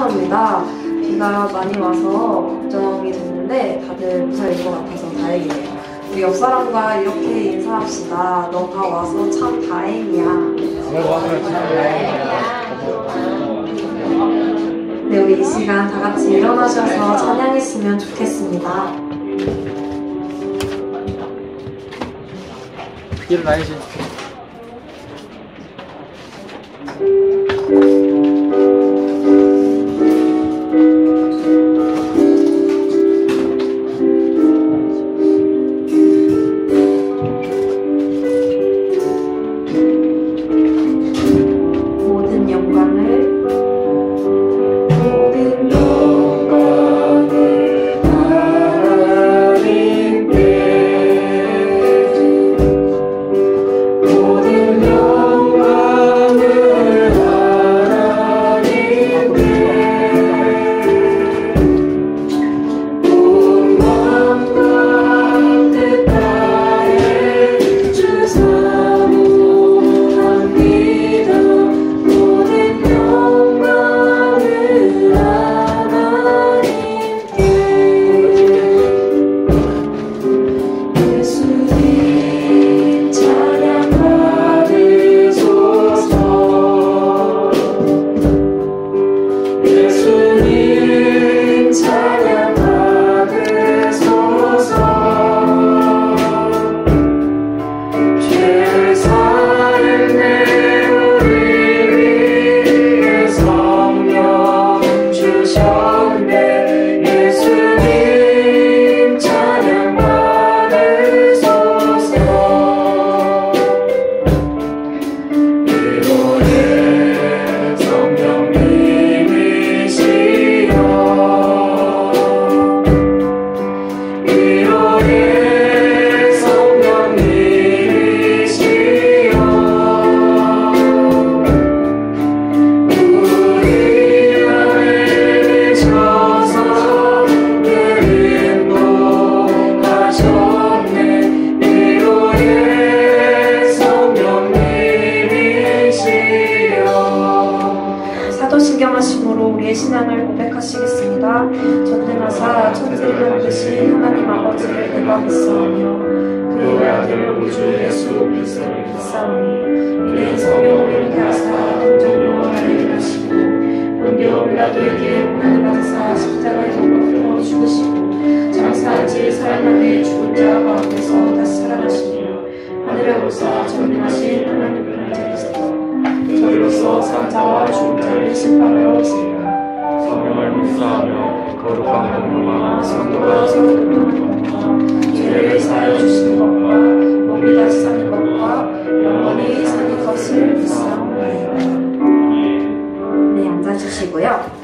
소망합니다. 비가 많이 와서 걱정이 됐는데 다들 무사일 것 같아서 다행이네요. 우리 옆 사람과 이렇게 인사합시다. 너가 와서 참 다행이야. 네, 우리 이 시간 다 같이 일어나셔서 찬양했으면 좋겠습니다. 일어나야지. 사도신경하심으로 우리의 신앙을 고백하시겠습니다. 전능하사 천지를 만드신 하나님 아버지를 내가 믿사오며 그의 아들 우주 예수 그리스도를 믿사오니 이는 성령으로 잉태하사 동정녀와 나를 하시고 본디오 빌라도에게 고난을 받으사 십자가에 못 박혀 죽으시고 장사한 지 사흘 만에 죽은 자 가운데서 다시 살아나시며 하늘에 오르사 전능하신 하나님 그리스도 저희로서 산 자와 죽은 자를 심판하러 오시리라. 성령을 묵상하며 거룩한 공로와 성도가 서로 돕는 죄를 사하여 주시는 것과 몸이 다시 사는 것과 영원히 사는 것을 믿사옵나이다. 네, 앉아주시고요.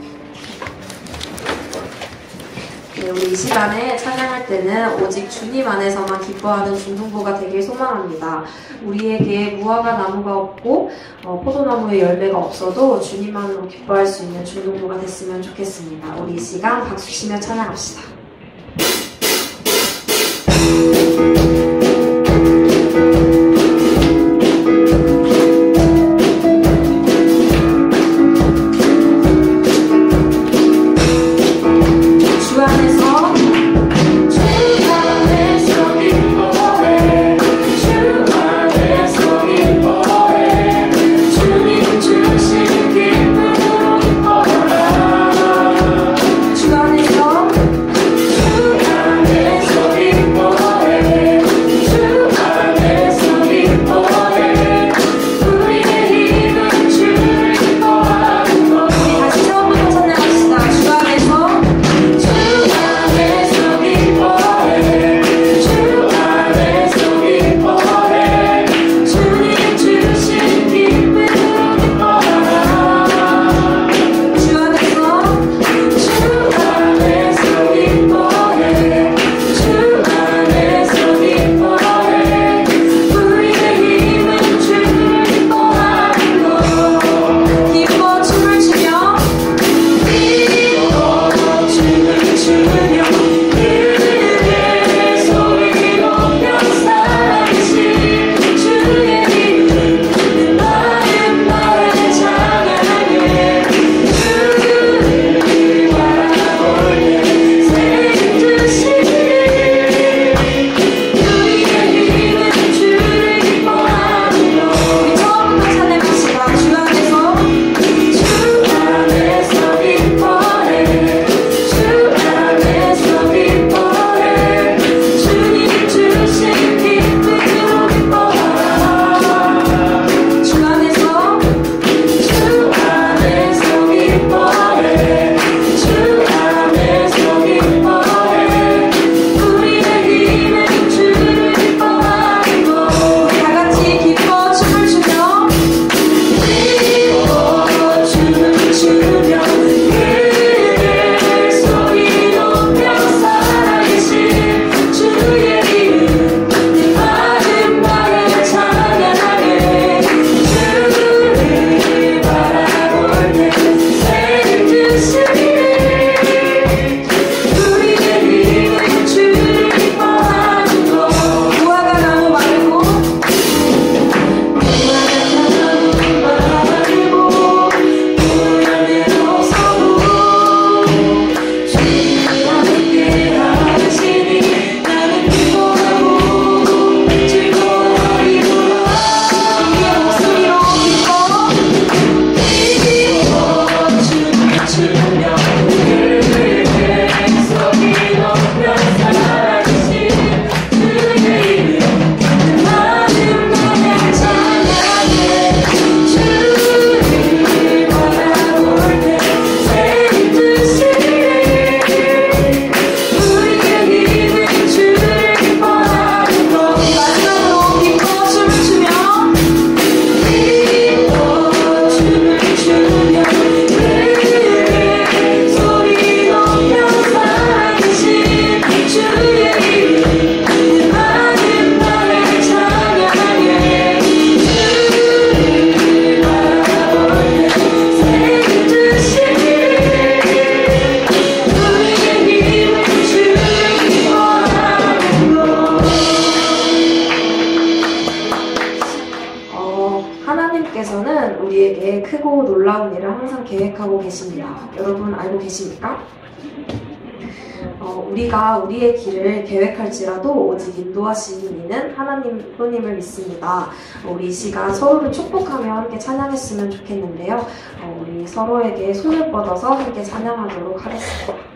네, 우리 이 시간에 찬양할 때는 오직 주님 안에서만 기뻐하는 중등부가 되길 소망합니다. 우리에게 무화과 나무가 없고 포도나무의 열매가 없어도 주님만으로 기뻐할 수 있는 중등부가 됐으면 좋겠습니다. 우리 이 시간 박수 치며 찬양합시다. 하고 계십니다. 여러분 알고 계십니까? 우리가 우리의 길을 계획할지라도 오직 인도하시는 이는 하나님뿐임을 믿습니다. 우리 이 시간 서로를 축복하며 함께 찬양했으면 좋겠는데요. 우리 서로에게 손을 뻗어서 함께 찬양하도록 하겠습니다.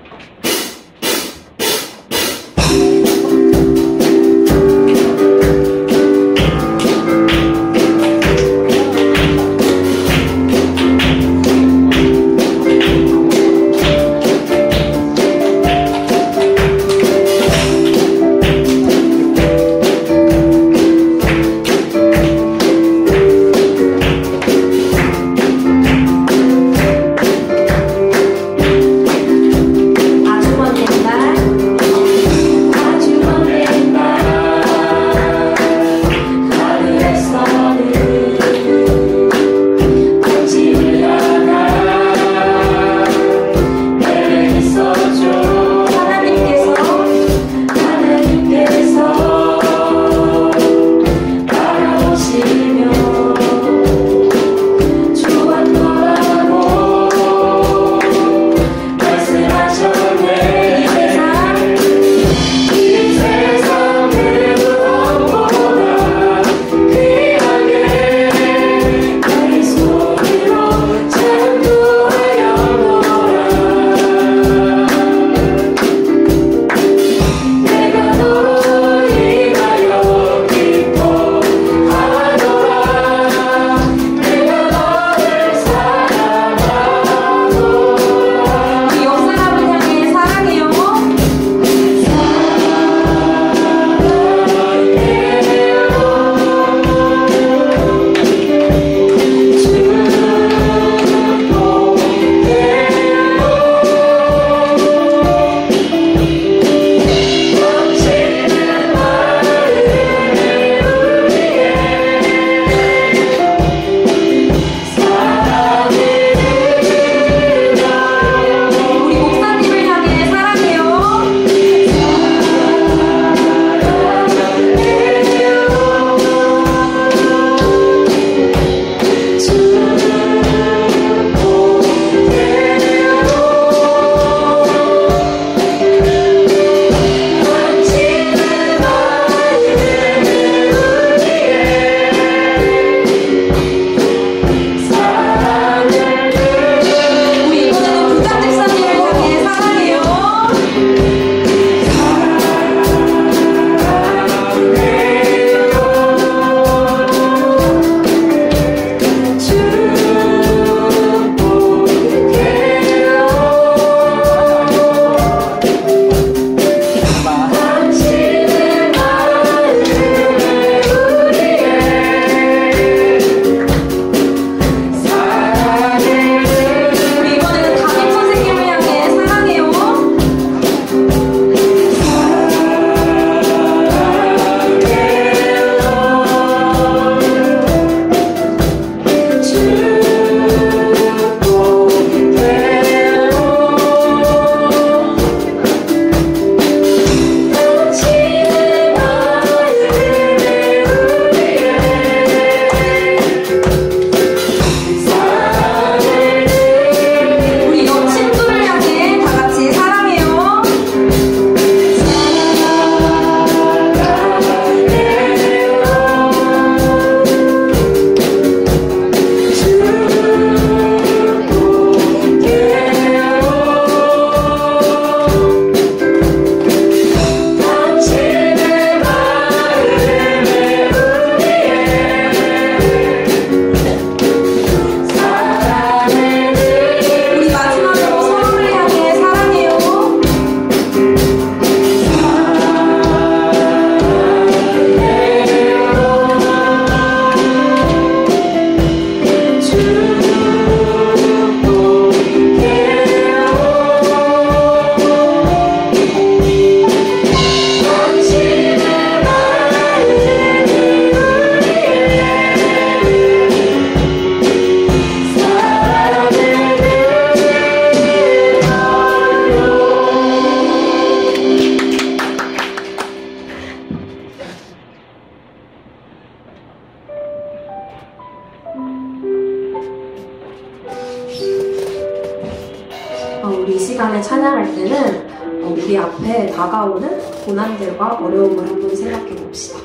우리 이 시간에 찬양할 때는 우리 앞에 다가오는 고난들과 어려움을 한번 생각해 봅시다.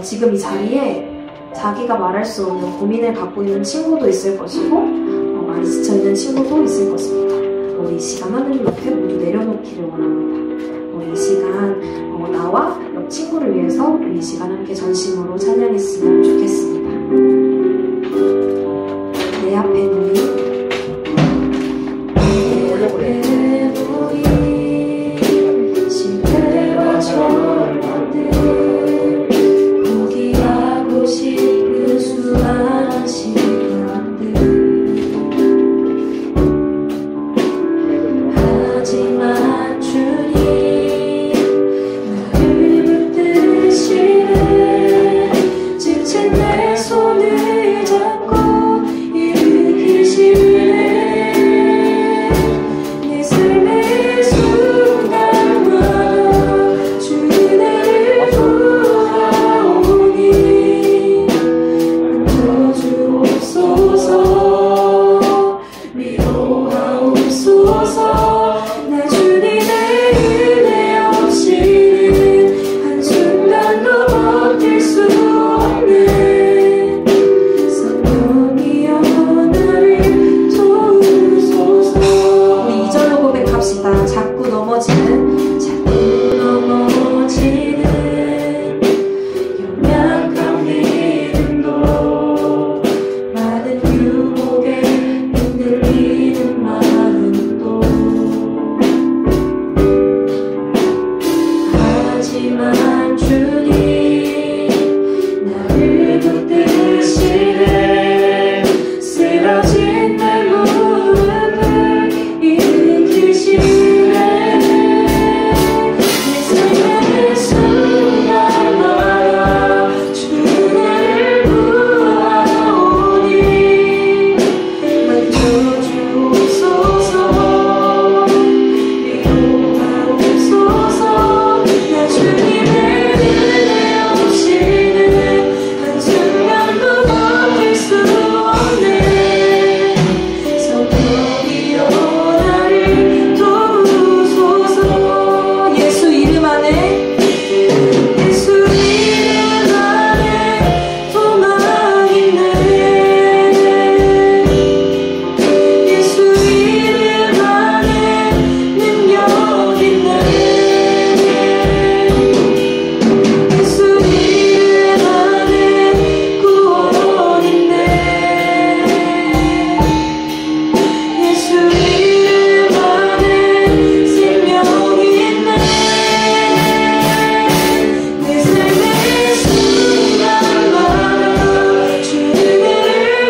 지금 이 자리에 자기가 말할 수 없는 고민을 갖고 있는 친구도 있을 것이고 많이 지쳐있는 친구도 있을 것입니다. 우리 이 시간 하느님 앞에 모두 내려놓기를 원합니다. 우리 이 시간 나와 옆 친구를 위해서 우리 이 시간 함께 전심으로 찬양했으면 좋겠습니다. 내 앞에 놓인 실패와 절망들 포기하고 싶은 수많은 시간들 하지만 주님 나를 붙드시네 지친 내 손을 잡고 일으키시네 내 삶의 순간마다 주를 부어오니 만져주옵소서 위로하옵소서 나 주님의 은혜 없이는 한순간도 버틸 수 없네 성령이여 나를 도우소서. 우리 2절로 고백합시다. 자꾸 넘어지는 연약한 믿음도 많은 유혹에 흔들리는 마음도 하지만 주님 나를 붙드시네 쓰러진 내 무릎을 일으키시네 내 삶의 순간마다 주를 구하오니 만져주옵소서 위로하옵소서 나 주님의 은혜 없이는 한순간도 버틸 수 없네 성령이여 나를 도우소서. 예수 이름 안에 예수 이름 안에 소망 있네 예수 이름 안에 능력 있네 예수 이름 안에 구원 있네 예수 이름 안에 생명 있네 내 삶의 순간마다 주를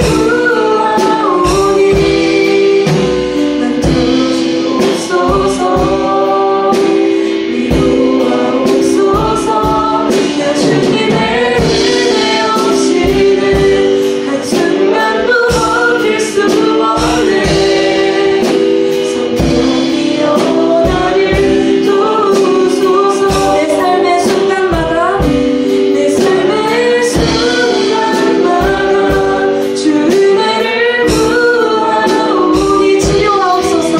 구하오니 만져주옵소서 위로하옵소서 나 주님의 은혜 없이는 한순간도 버틸 수 없네 성령이여 나를 도우소서. 내 삶의 순간마다 주를 구하오니 치료하옵소서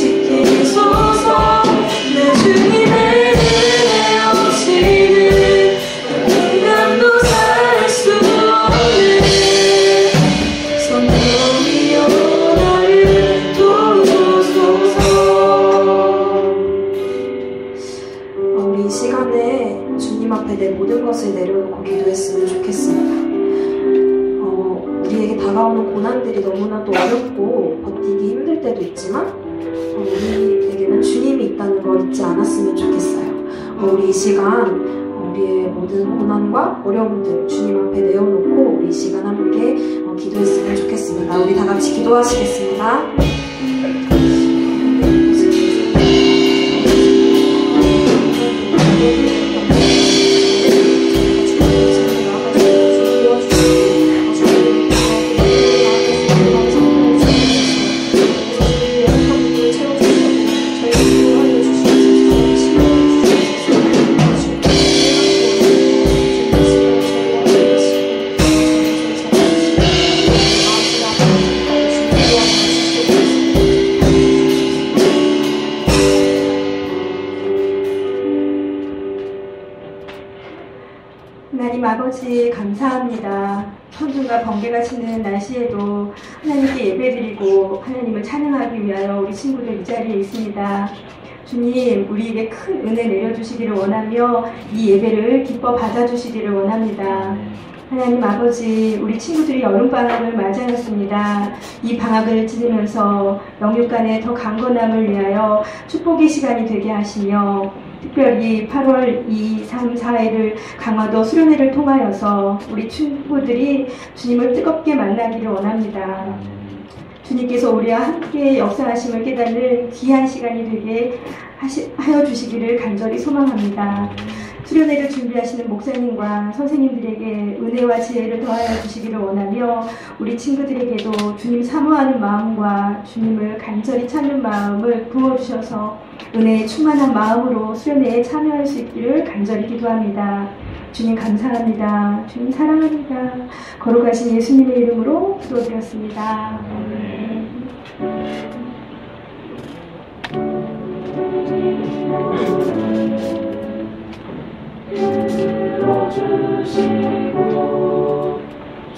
회복시키소서 내 주님의 은혜 없이는 한순간도 살 수 없네 성령이여 나를 도우소서. 우리 이 시간에 주님 앞에 내 모든 것을 내려놓고 기도했으면 좋겠습니다. 우리에게 다가오는 고난들이 너무나도 어렵고 버티기 힘들 때도 있지만 우리에게는 주님이 있다는 걸 잊지 않았으면 좋겠어요. 우리 이 시간 우리의 모든 고난과 어려움들 주님 앞에 내어놓고 우리 이 시간 함께 기도했으면 좋겠습니다. 우리 다 같이 기도하시겠습니다. 아버지 감사합니다. 천둥과 번개가 치는 날씨에도 하나님께 예배드리고 하나님을 찬양하기 위하여 우리 친구들 이 자리에 있습니다. 주님, 우리에게 큰 은혜 내려주시기를 원하며 이 예배를 기뻐 받아주시기를 원합니다. 하나님 아버지, 우리 친구들이 여름방학을 맞이하였습니다. 이 방학을 지내면서 영육 간의 더 강건함을 위하여 축복의 시간이 되게 하시며 특별히 8월 2, 3, 4일을 강화도 수련회를 통하여서 우리 친구들이 주님을 뜨겁게 만나기를 원합니다. 주님께서 우리와 함께 역사하심을 깨닫는 귀한 시간이 되게 하여 주시기를 간절히 소망합니다. 수련회를 준비하시는 목사님과 선생님들에게 은혜와 지혜를 더하여 주시기를 원하며 우리 친구들에게도 주님 사모하는 마음과 주님을 간절히 찾는 마음을 부어주셔서 은혜에 충만한 마음으로 수련회에 참여할 수 있기를 간절히 기도합니다. 주님 감사합니다. 주님 사랑합니다. 거룩하신 예수님의 이름으로 기도드렸습니다. 들어주시고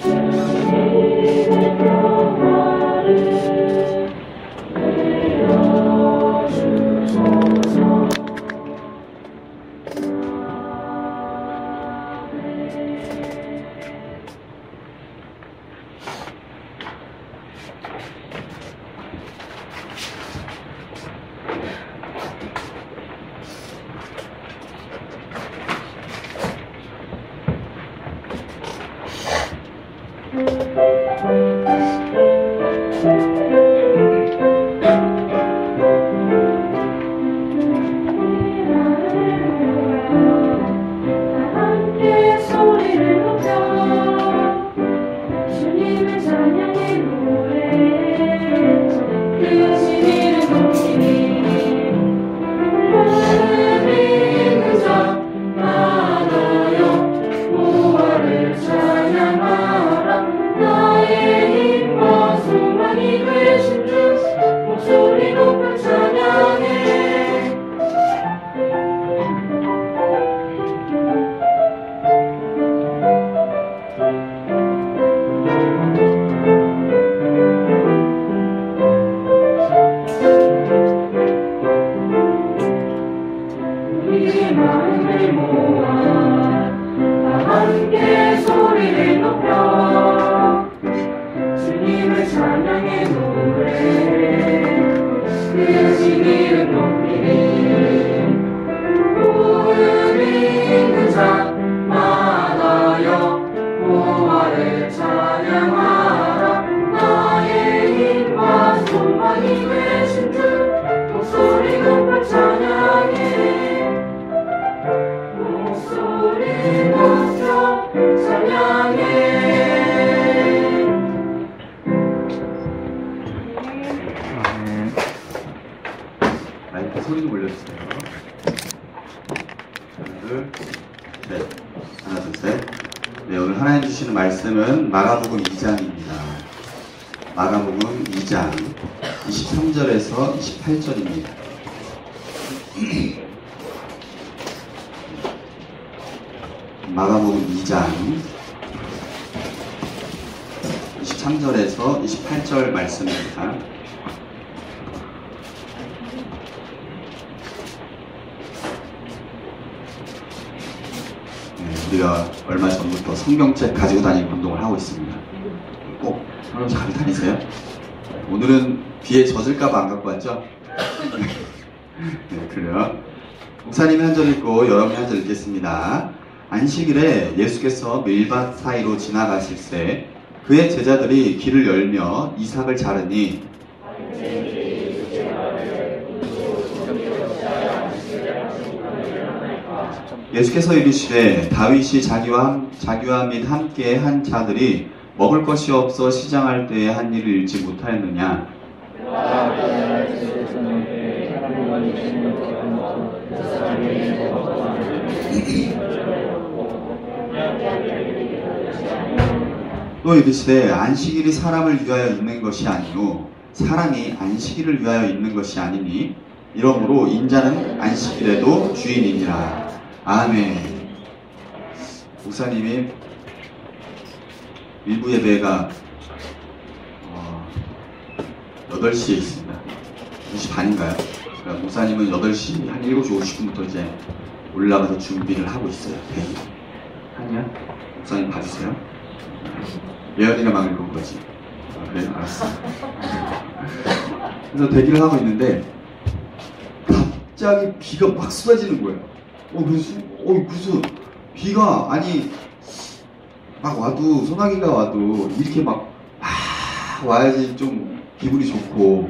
주님의 평화를 내려주소서. 마이크 소리 좀 올려주세요. 하나, 둘, 셋. 네, 오늘 하나님 주시는 말씀은 마가복음 2장입니다. 마가복음 2장 23절에서 28절입니다. 마가복음 2장 23절에서 28절 말씀입니다. 우리가 얼마 전부터 성경책 가지고 다니는 운동을 하고 있습니다. 꼭 잘 다니세요? 오늘은 비에 젖을까봐 안 갖고 왔죠? 네, 그래요. 목사님이 한 절 읽고 여러분이 한 절 읽겠습니다. 안식일에 예수께서 밀밭 사이로 지나가실새 그의 제자들이 길을 열며 이삭을 자르니 예수께서 이르시되 다윗이 자기와 및 함께 한 자들이 먹을 것이 없어 시장할 때에 한 일을 잃지 못하였느냐. 또 이르시되 안식일이 사람을 위하여 있는 것이 아니요 사람이 안식일을 위하여 있는 것이 아니니 이러므로 인자는 안식일에도 주인이니라. 아멘. 목사님이 일부 예배가 8시에 있습니다. 2시 반인가요? 그러니까 목사님은 8시, 한 7시 50분부터 이제 올라가서 준비를 하고 있어요. 대기. 하냐? 목사님 봐주세요. 예언이가 막 읽은 거지. 그래, 알았어. 그래서 대기를 하고 있는데 갑자기 비가 막 쏟아지는 거예요. 무슨 비가 아니 막 와도 소나기가 와도 이렇게 막 와야지 좀 기분이 좋고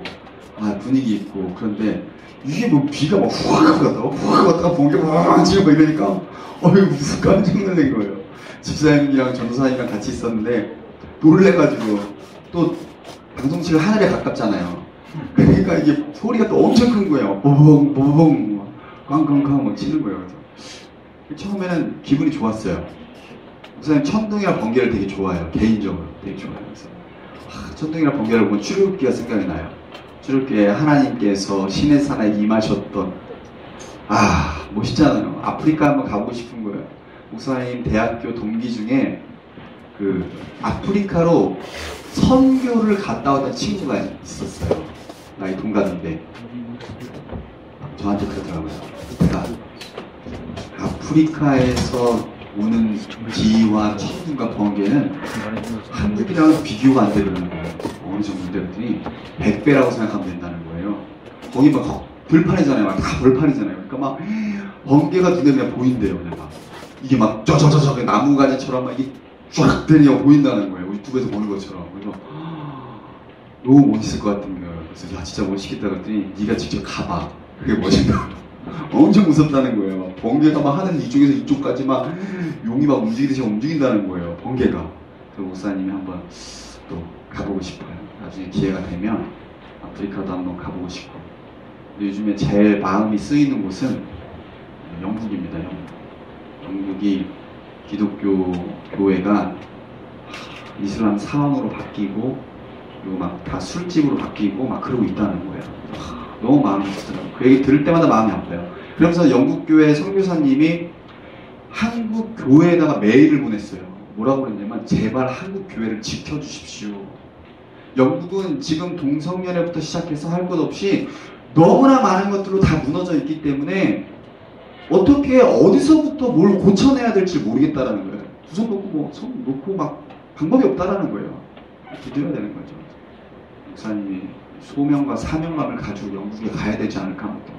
분위기 있고 그런데 이게 뭐 비가 막 후악 갔다가 번개가 막 치고 막 이러니까 무슨 깜짝 놀란 거예요. 집사님이랑 전도사님이랑 같이 있었는데 놀래가지고 또 방송실은 하늘에 가깝잖아요. 그러니까 이게 소리가 또 엄청 큰 거예요. 보봉 꽝꽝꽝 막 치는 거예요. 그래서 처음에는 기분이 좋았어요. 목사님 천둥이랑 번개를 되게 좋아해요. 개인적으로 되게 좋아해요. 그래서 천둥이랑 번개를 보면 출애굽기가 생각이 나요. 출애굽기에 하나님께서 시내 산에 임하셨던 멋있잖아요. 아프리카 한번 가보고 싶은 거예요. 목사님 대학교 동기 중에 그 아프리카로 선교를 갔다 왔던 친구가 있었어요. 나이 동갑인데 저한테 그러더라고요. 제가 아프리카에서 오는 비와 천둥과 번개는 한국이랑 비교가 안 되는 거예요. 어느 정도인데 그랬더니 100배라고 생각하면 된다는 거예요. 거기 막 벌판이잖아요. 막 다 벌판이잖아요. 그러니까 막 번개가 눈에 그냥 보인대요. 막 이게 막 저저저저 나무가지처럼 막 이게 쫙 되냐 보인다는 거예요. 유튜브에서 보는 것처럼. 그래서 너무 멋있을 것 같은 거예요. 그래서 야 진짜 멋있겠다 그랬더니 네가 직접 가봐. 그게 멋있다고. 엄청 무섭다는 거예요. 번개가 막 하늘 이쪽에서 이쪽까지 막 용이 막 움직이듯이 움직인다는 거예요. 번개가. 그래서 목사님이 한번 또 가보고 싶어요. 나중에 기회가 되면 아프리카도 한번 가보고 싶고. 근데 요즘에 제일 마음이 쓰이는 곳은 영국입니다. 영국이 기독교 교회가 이슬람 사원으로 바뀌고 그리고 막 다 술집으로 바뀌고 막 그러고 있다는 거예요. 너무 마음이 쓰더라고요. 그 얘기 들을 때마다 마음이 아파요. 그러면서 영국 교회 선교사님이 한국 교회에다가 메일을 보냈어요. 뭐라고 그랬냐면 제발 한국 교회를 지켜주십시오. 영국은 지금 동성연애부터 시작해서 할 것 없이 너무나 많은 것들로 다 무너져 있기 때문에 어떻게 어디서부터 뭘 고쳐내야 될지 모르겠다라는 거예요. 두 손 놓고 손 놓고 막 방법이 없다라는 거예요. 기도해야 되는 거죠. 목사님이 소명과 사명감을 가지고 영국에 가야 되지 않을까 한번 또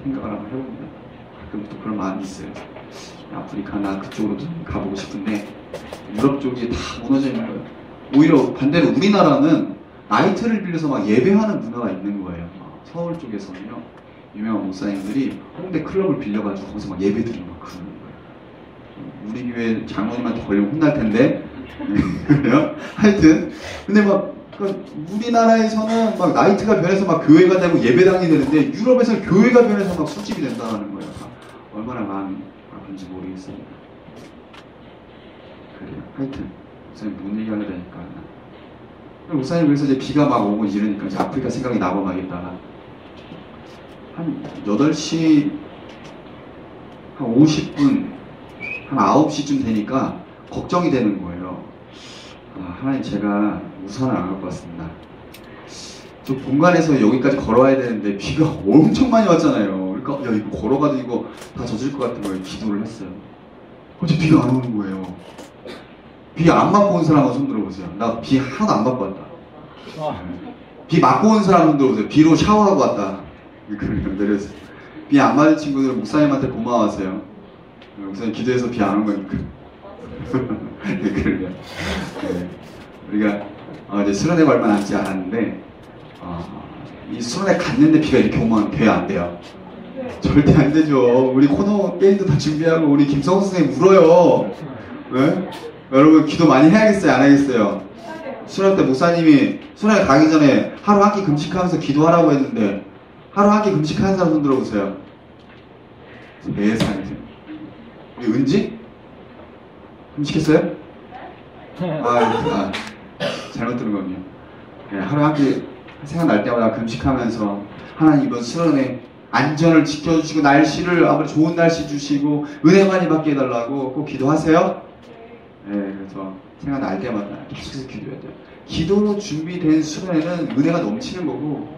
생각을 한번 해봅니다. 가끔부터 그런 마음이 있어요. 아프리카나 그쪽으로 좀 가보고 싶은데 유럽 쪽이 다 무너져 있는 거예요. 오히려 반대로 우리나라는 나이트를 빌려서 막 예배하는 문화가 있는 거예요. 서울 쪽에서는요. 유명한 목사님들이 홍대 클럽을 빌려가지고 거기서 막 예배 드리고 막 그러는 거예요. 우리 교회 장로님한테 걸리면 혼날 텐데 그래요? 하여튼 근데 막 우리나라에서는 막 나이트가 변해서 막 교회가 되고 예배당이 되는데 유럽에서는 교회가 변해서 막 술집이 된다는 거예요. 얼마나 마음이 아픈지 모르겠습니다. 그래요. 하여튼 목사님 뭔 얘기하려 되니까 목사님 그래서 이제 비가 막 오고 이러니까 이제 아프리카 생각이 나고 막 있다가 한 8시 한 50분 한 9시쯤 되니까 걱정이 되는 거예요. 하나님 제가 우산을 안 갖고 왔습니다. 저 본관에서 여기까지 걸어와야 되는데 비가 엄청 많이 왔잖아요. 그러니까 야 이거 걸어가도 이거 다 젖을 것 같은 거예요. 기도를 했어요. 어째 비가 안 오는 거예요. 비 안 맞고 온 사람 손 들어보세요. 나 비 하나도 안 맞고 왔다. 비 맞고 온 사람 손 들어보세요. 비로 샤워하고 왔다. 그러니까 내렸어요. 비 안 맞은 친구들 목사님한테 고마워하세요. 목사님 기도해서 비 안 온 거니까. 네, 그러게요. 네. 우리가 이제 수련회 얼마 남지 않았는데 이 수련회 갔는데 비가 이렇게 오면 돼요, 안 돼요? 절대 안 되죠. 우리 코너 게임도 다 준비하고 우리 김성호 선생님 울어요. 네? 여러분 기도 많이 해야겠어요, 안 하겠어요? 수련회 때 목사님이 수련회 가기 전에 하루 한 끼 금식하면서 기도하라고 했는데 하루 한 끼 금식하는 사람 손 들어보세요. 세상에. 우리 은지? 금식했어요? 잘못 들은 거군요. 네, 하루 한 끼 생각날 때마다 금식하면서 하나님 이번 수련회 안전을 지켜주시고 날씨를 아무리 좋은 날씨 주시고 은혜 많이 받게 해달라고 꼭 기도하세요. 네, 그래서 생각 날 때마다 계속해서 기도해야 돼요. 기도로 준비된 수련회는 은혜가 넘치는 거고,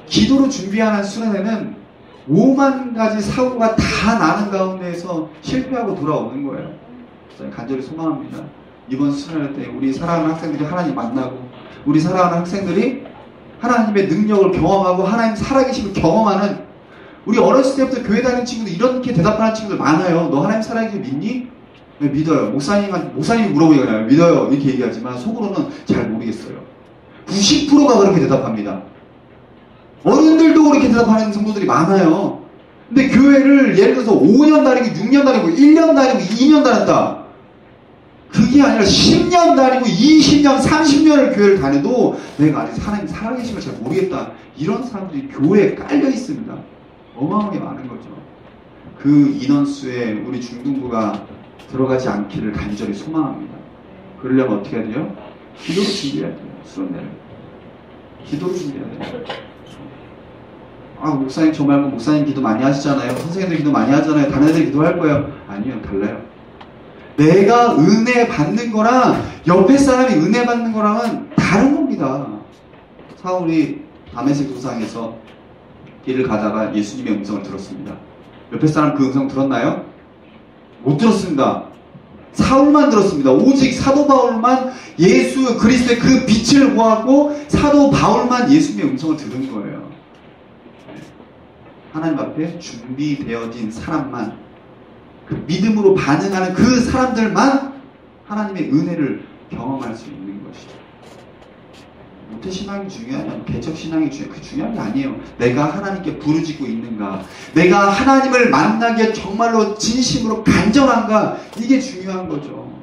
기도로 준비하는 수련회는 5만 가지 사고가 다 나는 가운데에서 실패하고 돌아오는 거예요. 그래서 간절히 소망합니다. 이번 수련회 때 우리 사랑하는 학생들이 하나님 만나고, 우리 사랑하는 학생들이 하나님의 능력을 경험하고 하나님 살아계심을 경험하는, 우리 어렸을 때부터 교회 다니는 친구들 이렇게 대답하는 친구들 많아요. 너 하나님 살아계심 믿니? 네, 믿어요. 목사님이 물어보니까 믿어요. 이렇게 얘기하지만 속으로는 잘 모르겠어요. 90%가 그렇게 대답합니다. 어른들도 그렇게 대답하는 성도들이 많아요. 근데 교회를 예를 들어서 5년 다니고 6년 다니고 1년 다니고 2년 다녔다. 그게 아니라 10년 다니고 20년, 30년을 교회를 다녀도 내가 아직 하나님 살아계심을 잘 모르겠다. 이런 사람들이 교회에 깔려 있습니다. 어마어마하게 많은 거죠. 그 인원수에 우리 중등부가 들어가지 않기를 간절히 소망합니다. 그러려면 어떻게 해야 돼요? 기도로 준비해야 돼요. 수련회를. 기도로 준비해야 돼요. 아, 목사님 저 말고 목사님 기도 많이 하시잖아요. 선생님들 기도 많이 하잖아요. 다른 애들 기도할 거예요. 아니요, 달라요. 내가 은혜 받는 거랑 옆에 사람이 은혜 받는 거랑은 다른 겁니다. 사울이 다메섹 도상에서 길을 가다가 예수님의 음성을 들었습니다. 옆에 사람 그 음성 들었나요? 못 들었습니다. 사울만 들었습니다. 오직 사도 바울만 예수 그리스도의 그 빛을 보았고 사도 바울만 예수님의 음성을 들은 거예요. 하나님 앞에 준비되어진 사람만, 그 믿음으로 반응하는 그 사람들만 하나님의 은혜를 경험할 수 있는 것이죠. 모태신앙이 중요하냐, 개척신앙이 중요하냐, 그 중요한 게 아니에요. 내가 하나님께 부르짖고 있는가, 내가 하나님을 만나기에 정말로 진심으로 간절한가, 이게 중요한 거죠.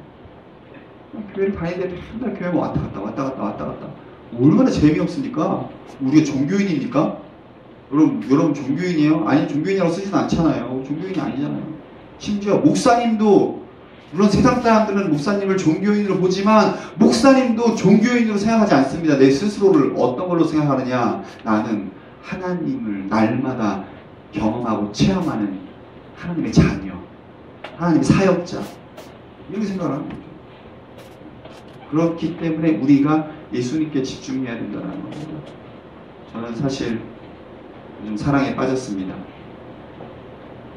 교회를 다니는데 맨날 교회 왔다 갔다 얼마나 재미없습니까? 우리가 종교인입니까? 여러분 종교인이에요? 아니, 종교인이라고 쓰지는 않잖아요. 종교인이 아니잖아요. 심지어 목사님도, 물론 세상 사람들은 목사님을 종교인으로 보지만 목사님도 종교인으로 생각하지 않습니다. 내 스스로를 어떤 걸로 생각하느냐, 나는 하나님을 날마다 경험하고 체험하는 하나님의 자녀, 하나님의 사역자, 이렇게 생각을 하는 거죠. 그렇기 때문에 우리가 예수님께 집중해야 된다는 겁니다. 저는 사실 요즘 사랑에 빠졌습니다.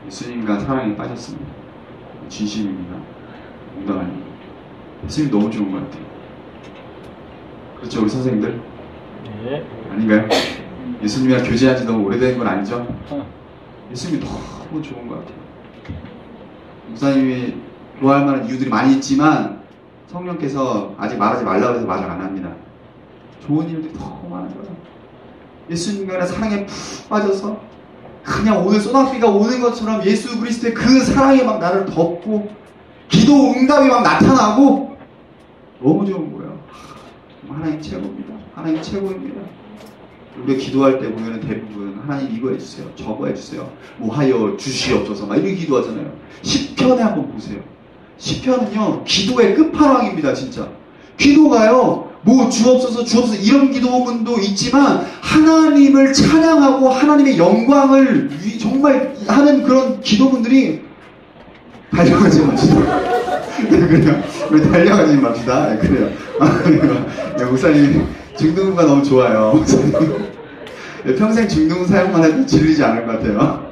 예수님과 사랑에 빠졌습니다. 진심입니다. 농담 아닙니다. 예수님 너무 좋은 것 같아요. 그렇죠, 우리 선생님들? 네. 아닌가요? 예수님이랑 교제한 지 너무 오래된 건 아니죠? 예수님이 너무 좋은 것 같아요. 목사님이 좋아할 만한 이유들이 많이 있지만 성령께서 아직 말하지 말라고 해서 말을 안 합니다. 좋은 일들이 너무 많은 거예요. 예수님과 사랑에 푹 빠져서 그냥 오늘 소나비가 오는 것처럼 예수 그리스도의 그 사랑이 막 나를 덮고 기도 응답이 막 나타나고 너무 좋은 거예요. 하나님 최고입니다. 하나님 최고입니다. 우리가 기도할 때 보면 대부분 하나님 이거 해주세요, 저거 해주세요, 뭐 하여 주시옵소서 막 이렇게 기도하잖아요. 시편에 한번 보세요. 시편은요 기도의 끝판왕입니다. 진짜 기도가요 뭐 주옵소서 이런 기도문도 있지만 하나님을 찬양하고 하나님의 영광을 정말 하는 그런 기도문들이, 달려가지 맙시다. 그래요. 우리 달려가지 맙시다. 그래요. 목사님 중등부가 너무 좋아요. 목사님 평생 중등부 사역만 해도 질리지 않을 것 같아요.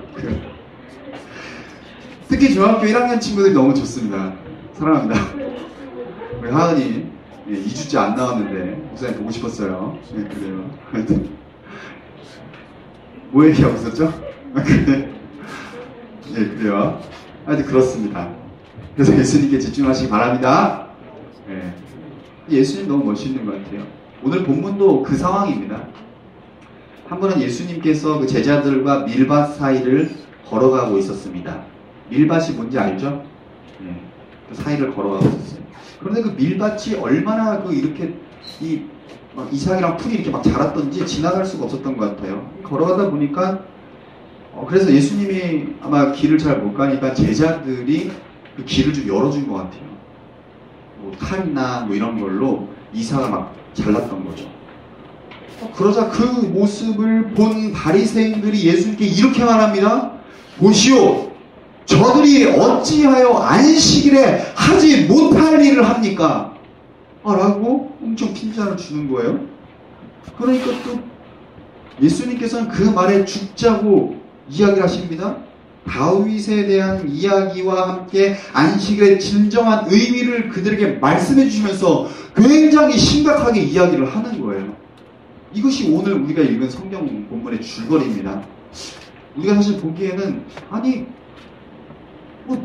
특히 중학교 1학년 친구들이 너무 좋습니다. 사랑합니다. 우리 하은이 2주째 안 나왔는데 목사님 보고 싶었어요. 네, 그래요. 하여튼 뭐 얘기하고 있었죠? 네, 그래요. 하여튼 그렇습니다. 그래서 예수님께 집중하시기 바랍니다. 네. 예수님 너무 멋있는 것 같아요. 오늘 본문도 그 상황입니다. 한 번은 예수님께서 그 제자들과 밀밭 사이를 걸어가고 있었습니다. 밀밭이 뭔지 알죠? 네. 그 사이를 걸어가고 있었어요. 그런데 그 밀밭이 얼마나 이렇게 이삭이랑 풀이 이렇게 막 자랐던지 지나갈 수가 없었던 것 같아요. 걸어가다 보니까 그래서 예수님이 아마 길을 잘 못 가니까 제자들이 그 길을 좀 열어준 것 같아요. 뭐 칼이나 뭐 이런 걸로 이삭을 막 잘랐던 거죠. 그러자 그 모습을 본 바리새인들이 예수님께 이렇게 말합니다. 보시오, 저들이 어찌하여 안식일에 하지 못할 일을 합니까? 라고 엄청 핀잔을 주는 거예요. 그러니까 또 예수님께서는 그 말에 죽자고 이야기를 하십니다. 다윗에 대한 이야기와 함께 안식일의 진정한 의미를 그들에게 말씀해 주시면서 굉장히 심각하게 이야기를 하는 거예요. 이것이 오늘 우리가 읽은 성경 본문의 줄거리입니다. 우리가 사실 보기에는 아니 뭐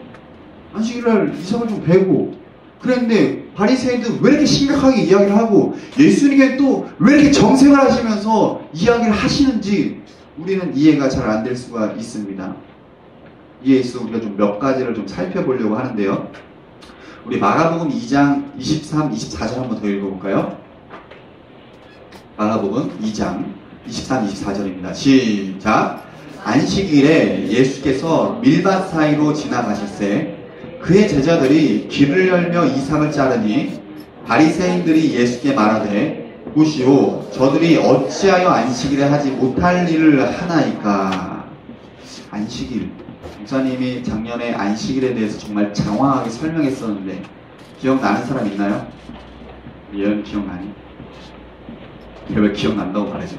안식일날 이삭을 좀 베고 그랬는데 바리새인들은 왜 이렇게 심각하게 이야기를 하고 예수님께 또 왜 이렇게 정색을 하시면서 이야기를 하시는지 우리는 이해가 잘 안 될 수가 있습니다. 이에 있어 우리가 좀 몇 가지를 좀 살펴보려고 하는데요. 우리 마가복음 2장 23, 24절 한번 더 읽어볼까요? 마가복음 2장 23, 24절입니다. 시작! 안식일에 예수께서 밀밭 사이로 지나가실새 그의 제자들이 길을 열며 이삭을 자르니 바리새인들이 예수께 말하되 보시오 저들이 어찌하여 안식일에 하지 못할 일을 하나이까. 안식일, 목사님이 작년에 안식일에 대해서 정말 장황하게 설명했었는데 기억나는 사람 있나요? 예언 기억나니? 왜 기억난다고 말하죠?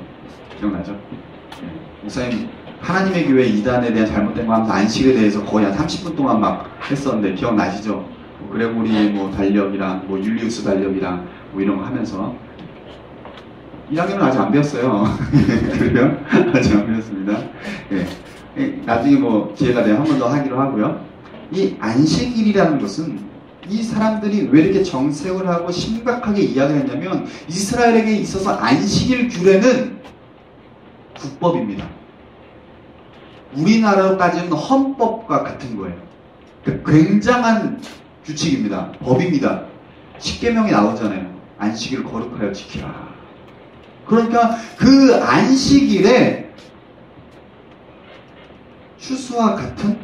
기억나죠? 네. 목사님 하나님의 교회 2단에 대한 잘못된 거 하면서 안식에 대해서 거의 한 30분 동안 막 했었는데 기억나시죠? 뭐 그레고리의 뭐 달력이랑 뭐 율리우스 달력이랑 뭐 이런 거 하면서 1학년은 아직 안 배웠어요. 그래요? 아직 안 배웠습니다. 네. 나중에 뭐 기회가 되면 한 번 더 하기로 하고요. 이 안식일이라는 것은 이 사람들이 왜 이렇게 정색을 하고 심각하게 이야기를 했냐면 이스라엘에게 있어서 안식일 규례는 국법입니다. 우리나라로 따지면 헌법과 같은 거예요. 그러니까 굉장한 규칙입니다. 법입니다. 십계명이 나오잖아요. 안식일을 거룩하여 지키라. 그러니까 그 안식일에 추수와 같은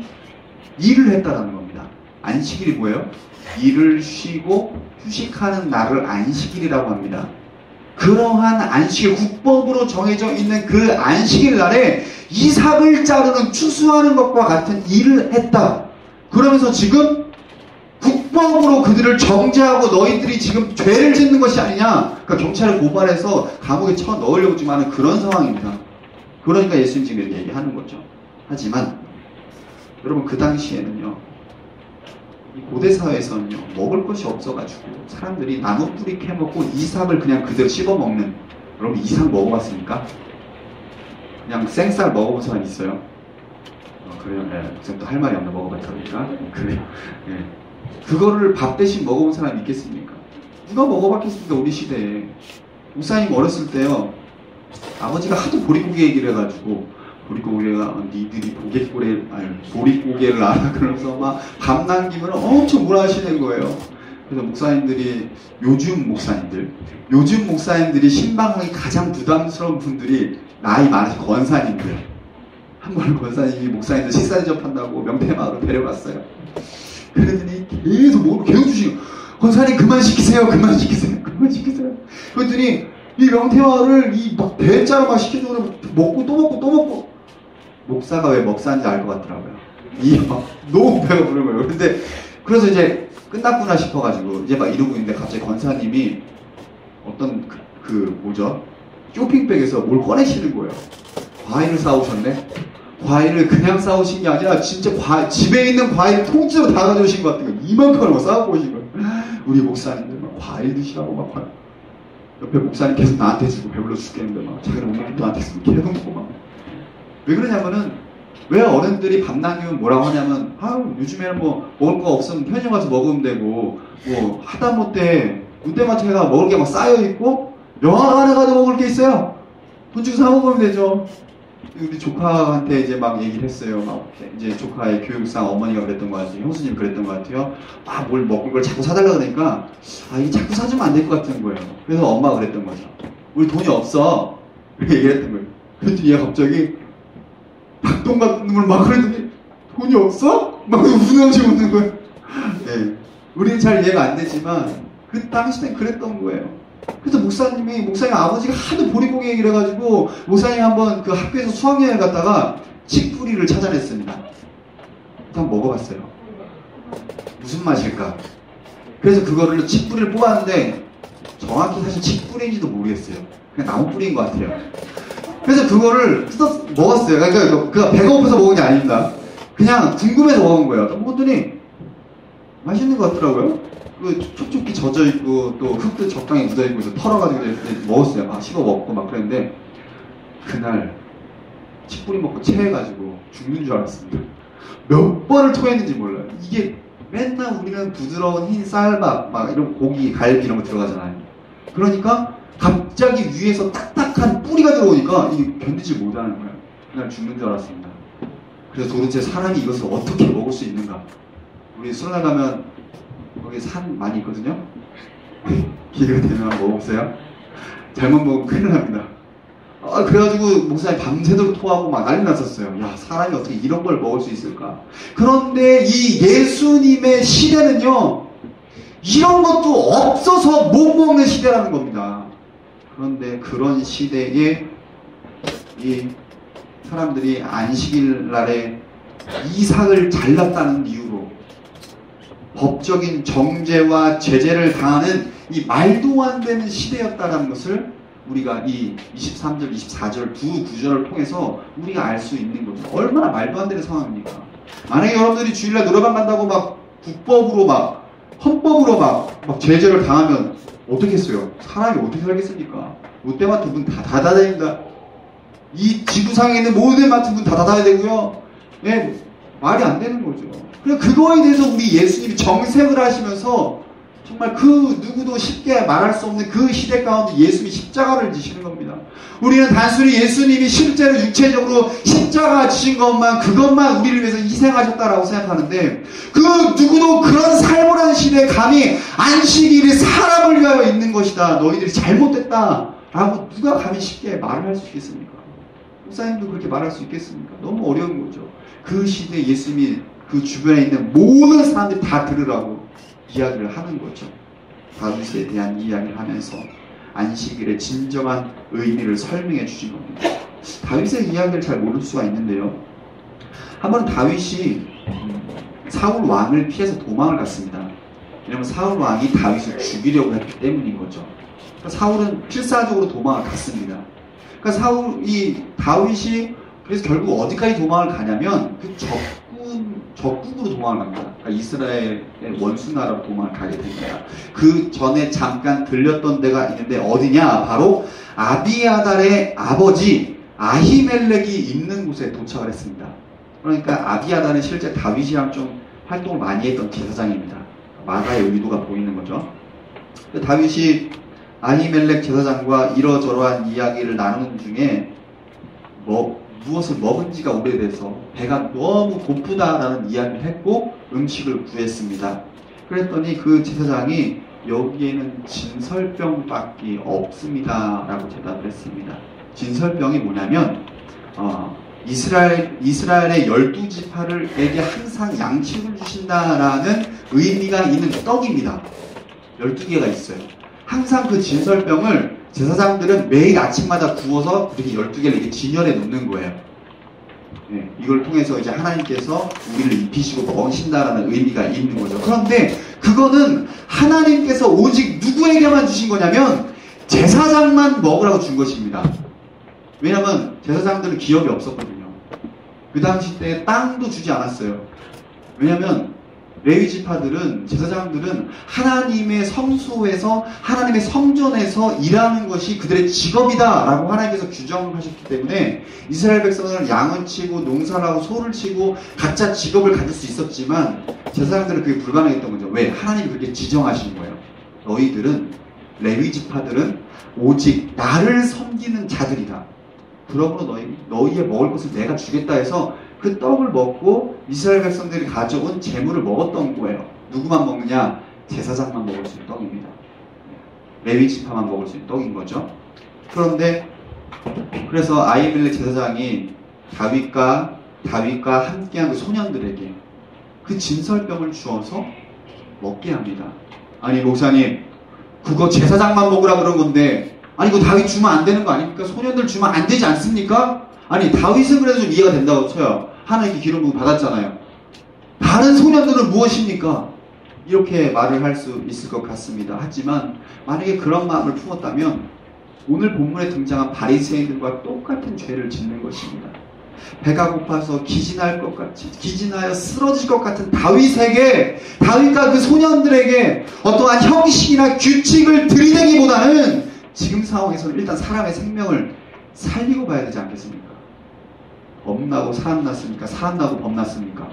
일을 했다는 겁니다. 안식일이 뭐예요? 일을 쉬고 휴식하는 날을 안식일이라고 합니다. 그러한 안식일, 국법으로 정해져 있는 그 안식일 날에 이삭을 자르는 추수하는 것과 같은 일을 했다. 그러면서 지금 국법으로 그들을 정죄하고 너희들이 지금 죄를 짓는 것이 아니냐. 그러니까 경찰을 고발해서 감옥에 쳐 넣으려고 지금 하는 그런 상황입니다. 그러니까 예수님 지금 이렇게 얘기하는 거죠. 하지만 여러분 그 당시에는요. 이 고대 사회에서는요. 먹을 것이 없어가지고 사람들이 나무 뿌리 캐먹고 이삭을 그냥 그대로 씹어먹는. 여러분 이삭 먹어봤습니까? 그냥 생쌀 먹어본 사람 있어요? 그래요? 네. 지금 또 할 말이 없나 먹어봤다니까? 그래요? 네. 그거를 밥 대신 먹어본 사람이 있겠습니까? 누가 먹어봤겠습니까? 우리 시대에. 목사님 어렸을 때요. 아버지가 하도 보릿고개 얘기를 해가지고 보릿고개가 니들이 보릿고개를 알아 그러면서 막 밥 남기면 엄청 뭐라 하시는 거예요. 그래서 목사님들이 요즘 목사님들이 신방하기 가장 부담스러운 분들이 나이 많으신 권사님들. 한 번 권사님이 목사님들 식사 대접한다고 명태마을로 데려갔어요. 그랬더니 계속 주시고 권사님 그만 시키세요. 그랬더니 이 명태마을을 막 대짜로 막 시켜주고 먹고 또 먹고 목사가 왜 먹사인지 알 것 같더라고요. 너무 배가 부른 거예요. 근데 그래서 이제 끝났구나 싶어가지고 이제 막 이러고 있는데 갑자기 권사님이 어떤 쇼핑백에서 뭘 꺼내시는 거예요. 과일을 싸우셨네. 과일을 그냥 싸우신 게 아니라 진짜 집에 있는 과일 통째로 다 가져오신 것 같은 거예요. 이만큼을 막 싸우고 오신 거예요. 우리 목사님들 막 과일 드시라고 막 옆에 목사님 계속 나한테 주고 배불러 죽겠는데 막 자기는 못 먹고 나한테 계속 먹고 막. 왜 그러냐면은 왜 어른들이 밥 남기면 뭐라고 하냐면 요즘에는 뭐 먹을 거 없으면 편의점 가서 먹으면 되고 뭐 하다못해 롯데마트에가 먹을 게 막 쌓여있고 영화관에 가도 먹을 게 있어요. 돈 주고 사 먹으면 되죠. 우리 조카한테 이제 막 얘기를 했어요. 막 이제 조카의 교육상 어머니가 그랬던 것 같아요. 형수님 그랬던 것 같아요. 뭘 먹을 걸 자꾸 사달라 그러니까 이게 자꾸 사주면 안 될 것 같은 거예요. 그래서 엄마가 그랬던 거죠. 우리 돈이 없어. 그렇게 얘기를 했던 거예요. 그랬더니 얘가 갑자기 닭똥 같은 걸 막 그랬더니 돈이 없어? 막 우는지 웃는 거예요. 네. 우리는 잘 이해가 안 되지만 그 당시엔 그랬던 거예요. 그래서 목사님 아버지가 하도 보릿고개 얘기를 해가지고 목사님이 한번 그 학교에서 수학여행을 갔다가 칡뿌리를 찾아냈습니다. 한번 먹어봤어요. 무슨 맛일까? 그래서 그거를 칡뿌리를 뽑았는데 정확히 사실 칡뿌리인지도 모르겠어요. 그냥 나무 뿌리인 것 같아요. 그래서 그거를 뜯어서 먹었어요. 그러니까 그가 배가 고파서 먹은 게 아닙니다. 그냥 궁금해서 먹은 거예요. 먹었더니 맛있는 것 같더라고요. 그 촉촉히 젖어있고 또 흙도 적당히 묻어있고 그래서 털어가지고 먹었어요. 막 씹어 먹고 막 그랬는데 그날 칡뿌리 먹고 체해가지고 죽는 줄 알았습니다. 몇 번을 토했는지 몰라요. 이게 맨날 우리는 부드러운 흰 쌀밥 막 이런 고기, 갈비 이런 거 들어가잖아요. 그러니까 갑자기 위에서 딱딱한 뿌리가 들어오니까 이게 견디지 못하는 거예요. 그날 죽는 줄 알았습니다. 그래서 도대체 사람이 이것을 어떻게 먹을 수 있는가? 우리 수련회 가면 거기 산 많이 있거든요. 기회가 되면 한번 먹어보세요. 잘못 먹으면 큰일 납니다. 그래가지고 목사님 밤새도록 토하고 막 난리 났었어요. 야, 사람이 어떻게 이런 걸 먹을 수 있을까? 그런데 이 예수님의 시대는요, 이런 것도 없어서 못 먹는 시대라는 겁니다. 그런데 그런 시대에 이 사람들이 안식일 날에 이삭을 잘랐다는 이유로 법적인 정죄와 제재를 당하는 이 말도 안 되는 시대였다는 것을 우리가 이 23절, 24절 두 구절을 통해서 우리가 알 수 있는 거죠. 얼마나 말도 안 되는 상황입니까? 만약에 여러분들이 주일날 노래방 간다고 막 국법으로 막 헌법으로 막 제재를 당하면 어떻겠어요? 사람이 어떻게 살겠습니까? 롯데마트 문 다 닫아야 됩니다. 이 지구상에 있는 모든 마트 문 다 닫아야 되고요. 네, 말이 안 되는 거죠. 그래서 그거에 대해서 우리 예수님이 정색을 하시면서 정말 그 누구도 쉽게 말할 수 없는 그 시대 가운데 예수님이 십자가를 지시는 겁니다. 우리는 단순히 예수님이 실제로 육체적으로 십자가 지신 그것만 우리를 위해서 희생하셨다라고 생각하는데 그 누구도 그런 삶을 하는 시대에 감히 안식일이 사람을 위하여 있는 것이다. 너희들이 잘못됐다. 라고 누가 감히 쉽게 말을 할 수 있겠습니까? 목사님도 그렇게 말할 수 있겠습니까? 너무 어려운 거죠. 그 시대에 예수님이 그 주변에 있는 모든 사람들이 다 들으라고 이야기를 하는 거죠. 다윗에 대한 이야기를 하면서 안식일의 진정한 의미를 설명해 주신 겁니다. 다윗의 이야기를 잘 모를 수가 있는데요. 한 번은 다윗이 사울 왕을 피해서 도망을 갔습니다. 왜냐하면 사울 왕이 다윗을 죽이려고 했기 때문인 거죠. 그러니까 사울은 필사적으로 도망을 갔습니다. 그러니까 다윗이 그래서 결국 어디까지 도망을 가냐면 그 적군으로 도망을 갑니다. 그러니까 이스라엘의 원수나라로 도망을 가게 됩니다. 그 전에 잠깐 들렸던 데가 있는데 어디냐? 바로 아비아달의 아버지 아히멜렉이 있는 곳에 도착을 했습니다. 그러니까 아비아달은 실제 다윗이랑 좀 활동을 많이 했던 제사장입니다. 마가의 의도가 보이는 거죠. 다윗이 아히멜렉 제사장과 이러저러한 이야기를 나누는 중에 무엇을 먹은 지가 오래돼서 배가 너무 고프다라는 이야기를 했고 음식을 구했습니다. 그랬더니 그 제사장이 여기에는 진설병밖에 없습니다 라고 대답을 했습니다. 진설병이 뭐냐면 이스라엘의 12지파를에게 항상 양식을 주신다라는 의미가 있는 떡입니다. 12개가 있어요. 항상 그 진설병을 제사장들은 매일 아침마다 구워서 이렇게 12개를 이렇게 진열해 놓는 거예요. 네, 이걸 통해서 이제 하나님께서 우리를 입히시고 먹이신다라는 의미가 있는 거죠. 그런데 그거는 하나님께서 오직 누구에게만 주신 거냐면 제사장만 먹으라고 준 것입니다. 왜냐하면 제사장들은 기업이 없었거든요. 그 당시 때 땅도 주지 않았어요. 왜냐하면 레위 지파들은 제사장들은 하나님의 성소에서 하나님의 성전에서 일하는 것이 그들의 직업이다라고 하나님께서 규정을 하셨기 때문에 이스라엘 백성은 양을 치고 농사를 하고 소를 치고 각자 직업을 가질 수 있었지만 제사장들은 그게 불가능했던 거죠. 왜? 하나님이 그렇게 지정하신 거예요. 너희들은 레위 지파들은 오직 나를 섬기는 자들이다. 그러므로 너희의 먹을 것을 내가 주겠다 해서 그 떡을 먹고 이스라엘 백성들이 가져온 재물을 먹었던 거예요. 누구만 먹느냐? 제사장만 먹을 수 있는 떡입니다. 레위 지파만 먹을 수 있는 떡인 거죠. 그런데 그래서 아히멜렉 제사장이 다윗과 함께한 그 소년들에게 그 진설병을 주어서 먹게 합니다. 아니 목사님 그거 제사장만 먹으라 그런 건데 아니 그거 다윗 주면 안 되는 거 아닙니까? 소년들 주면 안 되지 않습니까? 아니 다윗은 그래도 좀 이해가 된다고 쳐요. 하나님께 기름 부음 받았잖아요. 다른 소년들은 무엇입니까? 이렇게 말을 할 수 있을 것 같습니다. 하지만 만약에 그런 마음을 품었다면 오늘 본문에 등장한 바리새인들과 똑같은 죄를 짓는 것입니다. 배가 고파서 기진하여 쓰러질 것 같은 다윗과 그 소년들에게 어떠한 형식이나 규칙을 들이대기보다는 지금 상황에서는 일단 사람의 생명을 살리고 봐야 되지 않겠습니까? 법 나고 사람 났습니까? 사람 나고 법 났습니까?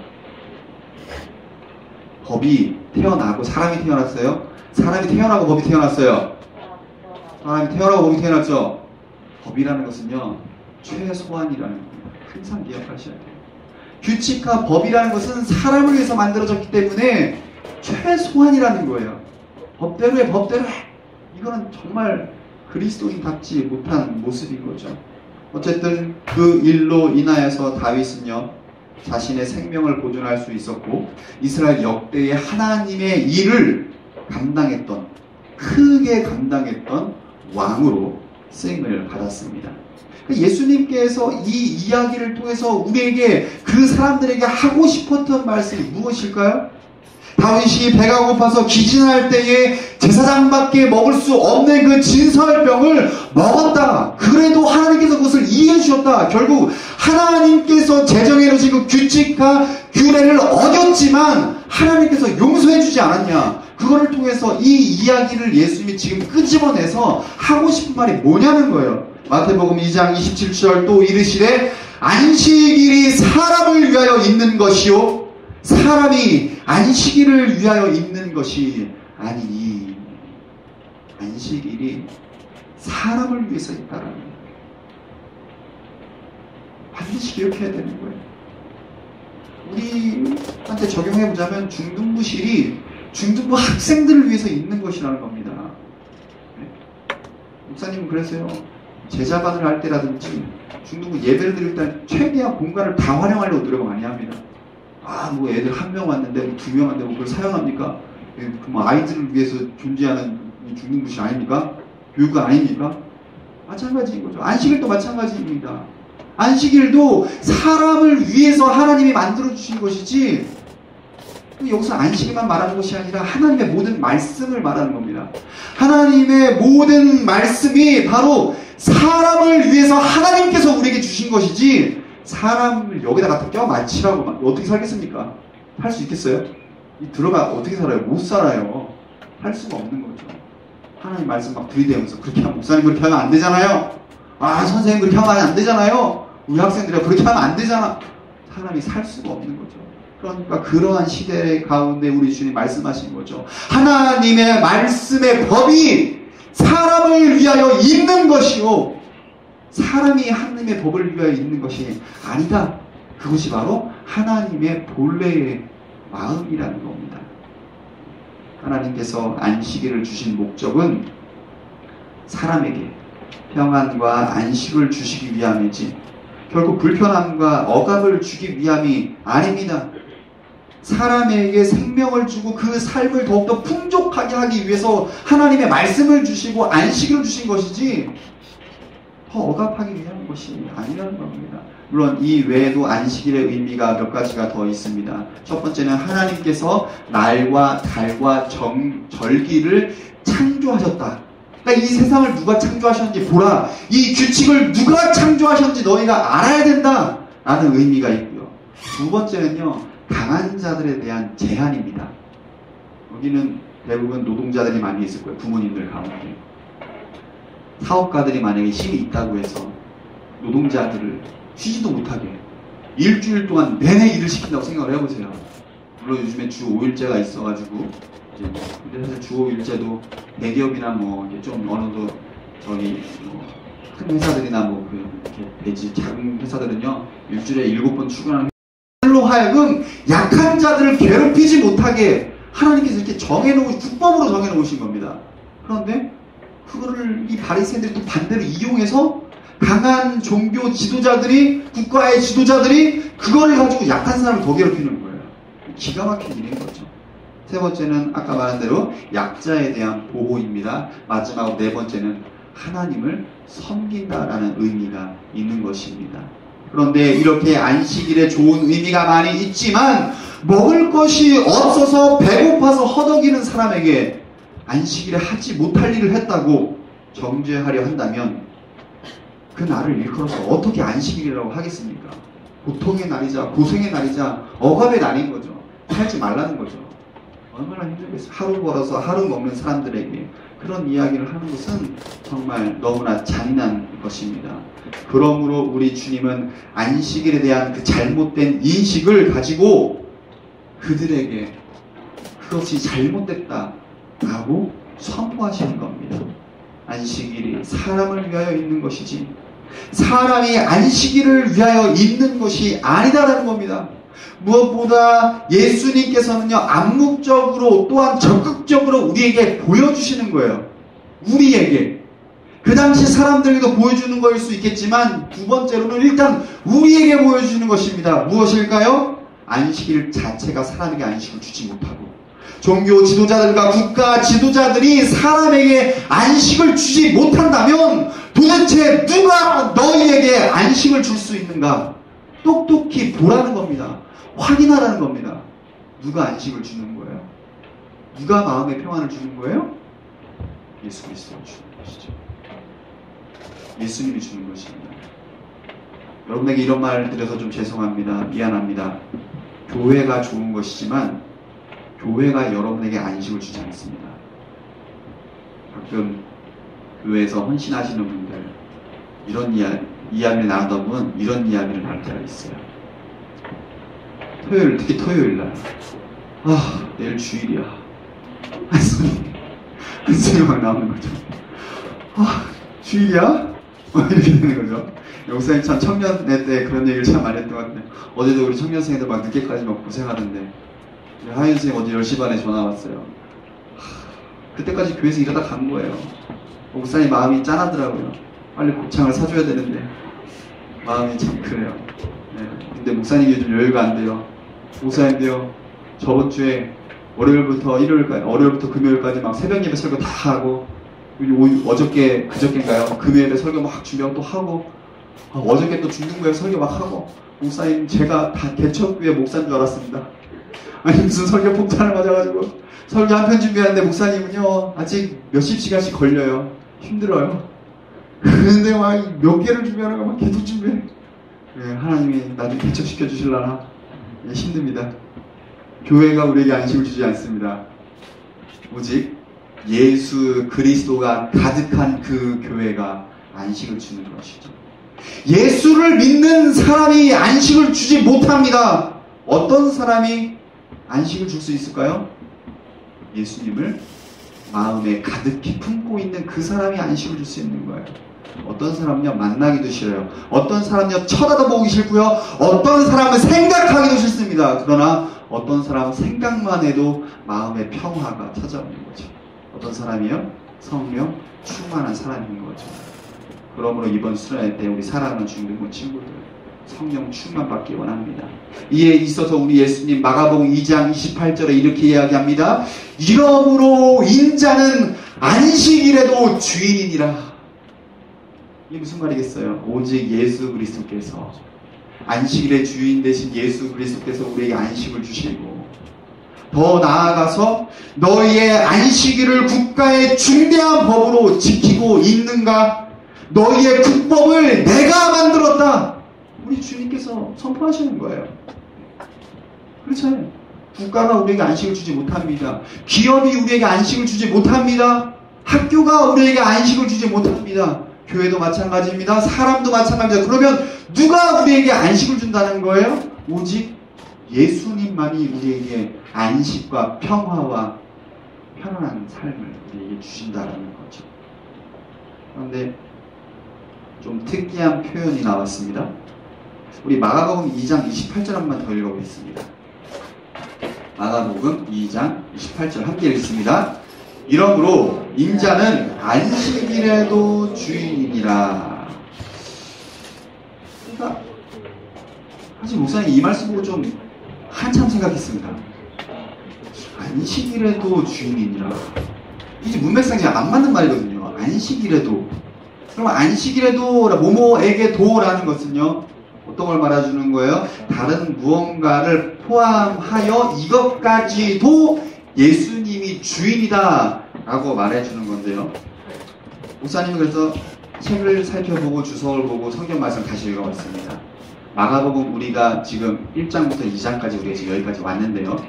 법이 태어나고 사람이 태어났어요? 사람이 태어나고 법이 태어났어요? 사람이 태어나고 법이 태어났죠? 법이라는 것은요, 최소한이라는 겁니다. 항상 기억하셔야 돼요. 규칙과 법이라는 것은 사람을 위해서 만들어졌기 때문에 최소한이라는 거예요. 법대로 해. 이거는 정말 그리스도인답지 못한 모습인 거죠. 어쨌든 그 일로 인하여서 다윗은요, 자신의 생명을 보존할 수 있었고 이스라엘 역대의 하나님의 일을 크게 감당했던 왕으로 쓰임을 받았습니다. 예수님께서 이 이야기를 통해서 우리에게, 그 사람들에게 하고 싶었던 말씀이 무엇일까요? 다윗이 배가 고파서 기진할 때에 제사장밖에 먹을 수 없는 그 진설병을 먹었다. 그래도 하나님께서 그것을 이해해 주셨다. 결국 하나님께서 제정해 놓으신 그 규칙과 규례를 어겼지만 하나님께서 용서해 주지 않았냐. 그거를 통해서 이 이야기를 예수님이 지금 끄집어내서 하고 싶은 말이 뭐냐는 거예요. 마태복음 2장 27절 또 이르시되 안식일이 사람을 위하여 있는 것이요 사람이 안식일을 위하여 있는 것이 아니니. 안식일이 사람을 위해서 있다라는 거예요. 반드시 기억해야 되는 거예요. 우리한테 적용해보자면 중등부실이 중등부 학생들을 위해서 있는 것이라는 겁니다. 네? 목사님은 그래서요, 제자반을 할 때라든지 중등부 예배를 드릴 때 최대한 공간을 다 활용하려고 노력을 많이 합니다. 뭐 애들 1명 왔는데 2명 왔는데 그걸 사용합니까? 뭐 아이들을 위해서 존재하는 중등부실 아닙니까? 교육관 아닙니까? 마찬가지인 거죠. 안식일도 마찬가지입니다. 안식일도 사람을 위해서 하나님이 만들어주신 것이지, 여기서 안식일만 말하는 것이 아니라 하나님의 모든 말씀을 말하는 겁니다. 하나님의 모든 말씀이 바로 사람을 위해서 하나님께서 우리에게 주신 것이지, 사람을 여기다 갖다 껴맞추라고 어떻게 살겠습니까? 할 수 있겠어요? 들어가 어떻게 살아요? 못 살아요. 할 수가 없는 거죠. 하나님 말씀 막 들이대면서 그렇게 하면, 목사님 그렇게 하면 안 되잖아요. 선생님 그렇게 하면 안 되잖아요. 우리 학생들이 그렇게 하면 안 되잖아. 사람이 살 수가 없는 거죠. 그러니까 그러한 시대 가운데 우리 주님 말씀하신 거죠. 하나님의 말씀의 법이 사람을 위하여 있는 것이요 사람이 하나님의 법을 위하여 있는 것이 아니다. 그것이 바로 하나님의 본래의 마음이라는 겁니다. 하나님께서 안식일을 주신 목적은 사람에게 평안과 안식을 주시기 위함이지 결국 불편함과 억압을 주기 위함이 아닙니다. 사람에게 생명을 주고 그 삶을 더욱더 풍족하게 하기 위해서 하나님의 말씀을 주시고 안식을 주신 것이지 더 억압하기 위한 것이 아니라는 겁니다. 물론 이 외에도 안식일의 의미가 몇 가지가 더 있습니다. 첫 번째는 하나님께서 날과 달과 절기를 창조하셨다. 그러니까 이 세상을 누가 창조하셨는지 보라. 이 규칙을 누가 창조하셨는지 너희가 알아야 된다. 라는 의미가 있고요. 두 번째는요. 강한 자들에 대한 제한입니다. 여기는 대부분 노동자들이 많이 있을 거예요. 부모님들 가운데. 사업가들이 만약에 힘이 있다고 해서 노동자들을 쉬지도 못하게 일주일 동안 내내 일을 시킨다고 생각을 해보세요. 물론 요즘에 주 5일제가 있어가지고 근데 사실 주 5일제도 대기업이나 뭐 좀 어느 정도 큰 회사들이나 이렇게 되지 작은 회사들은요 일주일에 7번 출근하는 로 하여금 약한 자들을 괴롭히지 못하게 하나님께서 이렇게 국법으로 정해놓으신 겁니다. 그런데 그거를 이 바리새인들이 또 반대로 이용해서 강한 종교 지도자들이 국가의 지도자들이 그거를 가지고 약한 사람을 더 괴롭히는 거예요. 기가 막힌 일인 거죠. 세 번째는 아까 말한 대로 약자에 대한 보호입니다. 마지막으로 네 번째는 하나님을 섬긴다라는 의미가 있는 것입니다. 그런데 이렇게 안식일에 좋은 의미가 많이 있지만 먹을 것이 없어서 배고파서 허덕이는 사람에게 안식일에 하지 못할 일을 했다고 정죄하려 한다면 그 날을 일컬어서 어떻게 안식일이라고 하겠습니까? 고통의 날이자 고생의 날이자 억압의 날인 거죠. 살지 말라는 거죠. 얼마나 힘들겠어요. 하루 벌어서 하루 먹는 사람들에게 그런 이야기를 하는 것은 정말 너무나 잔인한 것입니다. 그러므로 우리 주님은 안식일에 대한 그 잘못된 인식을 가지고 그들에게 그것이 잘못됐다라고 선포하시는 겁니다. 안식일이 사람을 위하여 있는 것이지 사람이 안식일을 위하여 있는 것이 아니다라는 겁니다. 무엇보다 예수님께서는요, 암묵적으로 또한 적극적으로 우리에게 보여주시는 거예요. 우리에게. 그 당시 사람들에게도 보여주는 것일 수 있겠지만 두 번째로는 일단 우리에게 보여주는 것입니다. 무엇일까요? 안식일 자체가 사람에게 안식을 주지 못하고 종교 지도자들과 국가 지도자들이 사람에게 안식을 주지 못한다면 도대체 누가 너희에게 안식을 줄 수 있는가? 똑똑히 보라는 겁니다. 확인하라는 겁니다. 누가 안식을 주는 거예요? 누가 마음의 평안을 주는 거예요? 예수 그리스도가 주는 것이죠. 예수님이 주는 것입니다. 여러분에게 이런 말 드려서 좀 죄송합니다. 미안합니다. 교회가 좋은 것이지만 교회가 여러분에게 안식을 주지 않습니다. 가끔 교회에서 헌신하시는 분들 이런 이야기를 나누다 보면 이런 이야기를 할 때가 있어요. 토요일, 특히 토요일날 내일 주일이야. 한숨이 막 나오는 거죠. 주일이야? 이렇게 되는 거죠. 목사님 참 청년회 때 그런 얘기를 참 많이 했던 것 같은데 어제도 우리 청년생들 막 늦게까지 막 고생하던데 하윤 선생님 어제 10시 반에 전화 왔어요. 그때까지 교회에서 일하다 간 거예요. 목사님 마음이 짠하더라고요. 빨리 곱창을 사줘야 되는데 마음이 참 그래요. 네. 근데 목사님이 요즘 여유가 안 돼요. 목사님도요, 저번 주에 월요일부터 금요일까지 막 새벽 예배 설교 다 하고 그저께인가요? 금요일에 설교 막 준비하고 또 하고 어저께 또 중등부에 설교 막 하고 목사님 제가 다 개척교회 목사인 줄 알았습니다. 아니 무슨 설교 폭탄을 맞아가지고 설교 한 편 준비하는데 목사님은요 아직 몇십 시간씩 걸려요. 힘들어요. 그런데 막 몇 개를 준비하는 거 막 계속 준비해. 네, 하나님이 나중에 개척시켜 주실라나? 네, 힘듭니다. 교회가 우리에게 안식을 주지 않습니다. 오직 예수 그리스도가 가득한 그 교회가 안식을 주는 것이죠. 예수를 믿는 사람이 안식을 주지 못합니다. 어떤 사람이 안식을 줄 수 있을까요? 예수님을 마음에 가득히 품고 있는 그 사람이 안식을 줄 수 있는 거예요. 어떤 사람은요 만나기도 싫어요. 어떤 사람은요 쳐다도 보기 싫고요. 어떤 사람은 생각하기도 싫습니다. 그러나 어떤 사람은 생각만 해도 마음의 평화가 찾아오는 거죠. 어떤 사람이요? 성령 충만한 사람인 거죠. 그러므로 이번 수련회 때 우리 사랑하는 중등부 친구들 성령 충만 받기 원합니다. 이에 있어서 우리 예수님 마가복음 2장 28절에 이렇게 이야기합니다. 이러므로 인자는 안식일에도 주인이니라. 이게 무슨 말이겠어요? 오직 예수 그리스도께서 안식일의 주인 되신 예수 그리스도께서 우리에게 안식을 주시고 더 나아가서 너희의 안식일을 국가의 중대한 법으로 지키고 있는가? 너희의 국법을 내가 만들었다. 우리 주님께서 선포하시는 거예요. 그렇잖아요. 국가가 우리에게 안식을 주지 못합니다. 기업이 우리에게 안식을 주지 못합니다. 학교가 우리에게 안식을 주지 못합니다. 교회도 마찬가지입니다. 사람도 마찬가지입니다. 그러면 누가 우리에게 안식을 준다는 거예요? 오직 예수님만이 우리에게 안식과 평화와 편안한 삶을 우리에게 주신다는 거죠. 그런데 좀 특이한 표현이 나왔습니다. 우리 마가복음 2장 28절 한 번 더 읽어보겠습니다. 마가복음 2장 28절 함께 읽습니다. 이러므로 인자는 안식일에도 주인이니라. 그러니까 사실 목사님 이 말씀 보고 좀 한참 생각했습니다. 안식일에도 주인이니라. 이게 문맥상이 안 맞는 말이거든요. 안식일에도. 그럼 안식일에도 모모에게 도라는 것은요. 어떤 걸 말해주는 거예요? 다른 무언가를 포함하여 이것까지도 예수님이 주인이다 라고 말해주는 건데요. 목사님은 그래서 책을 살펴보고 주석을 보고 성경 말씀 다시 읽어봤습니다. 마가복음 우리가 지금 1장부터 2장까지 우리가 지금 여기까지 왔는데요.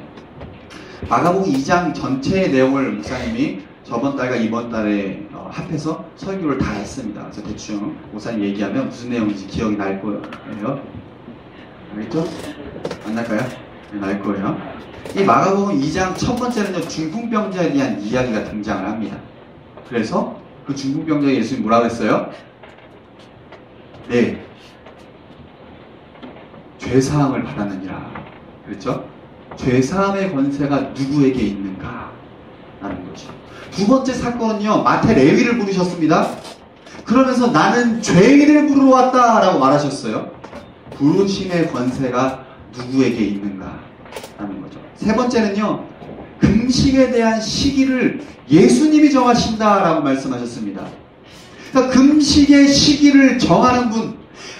마가복음 2장 전체의 내용을 목사님이 저번 달과 이번 달에 합해서 설교를 다 했습니다. 그래서 대충 목사님 얘기하면 무슨 내용인지 기억이 날 거예요. 알겠죠? 안 날까요? 네, 날 거예요. 이 마가복음 2장 첫 번째는요, 중풍병자에 대한 이야기가 등장을 합니다. 그래서 그 중풍병자에 예수님이 뭐라고 했어요? 네, 죄사함을 받았느니라. 그랬죠? 죄사함의 권세가 누구에게 있는가? 라는 거죠. 두 번째 사건은요, 마태 레위를 부르셨습니다. 그러면서 나는 죄인을 부르러 왔다 라고 말하셨어요. 부르심의 권세가 누구에게 있는가? 라는 거죠. 세 번째는요, 금식에 대한 시기를 예수님이 정하신다 라고 말씀하셨습니다. 그러니까 금식의 시기를 정하는 분,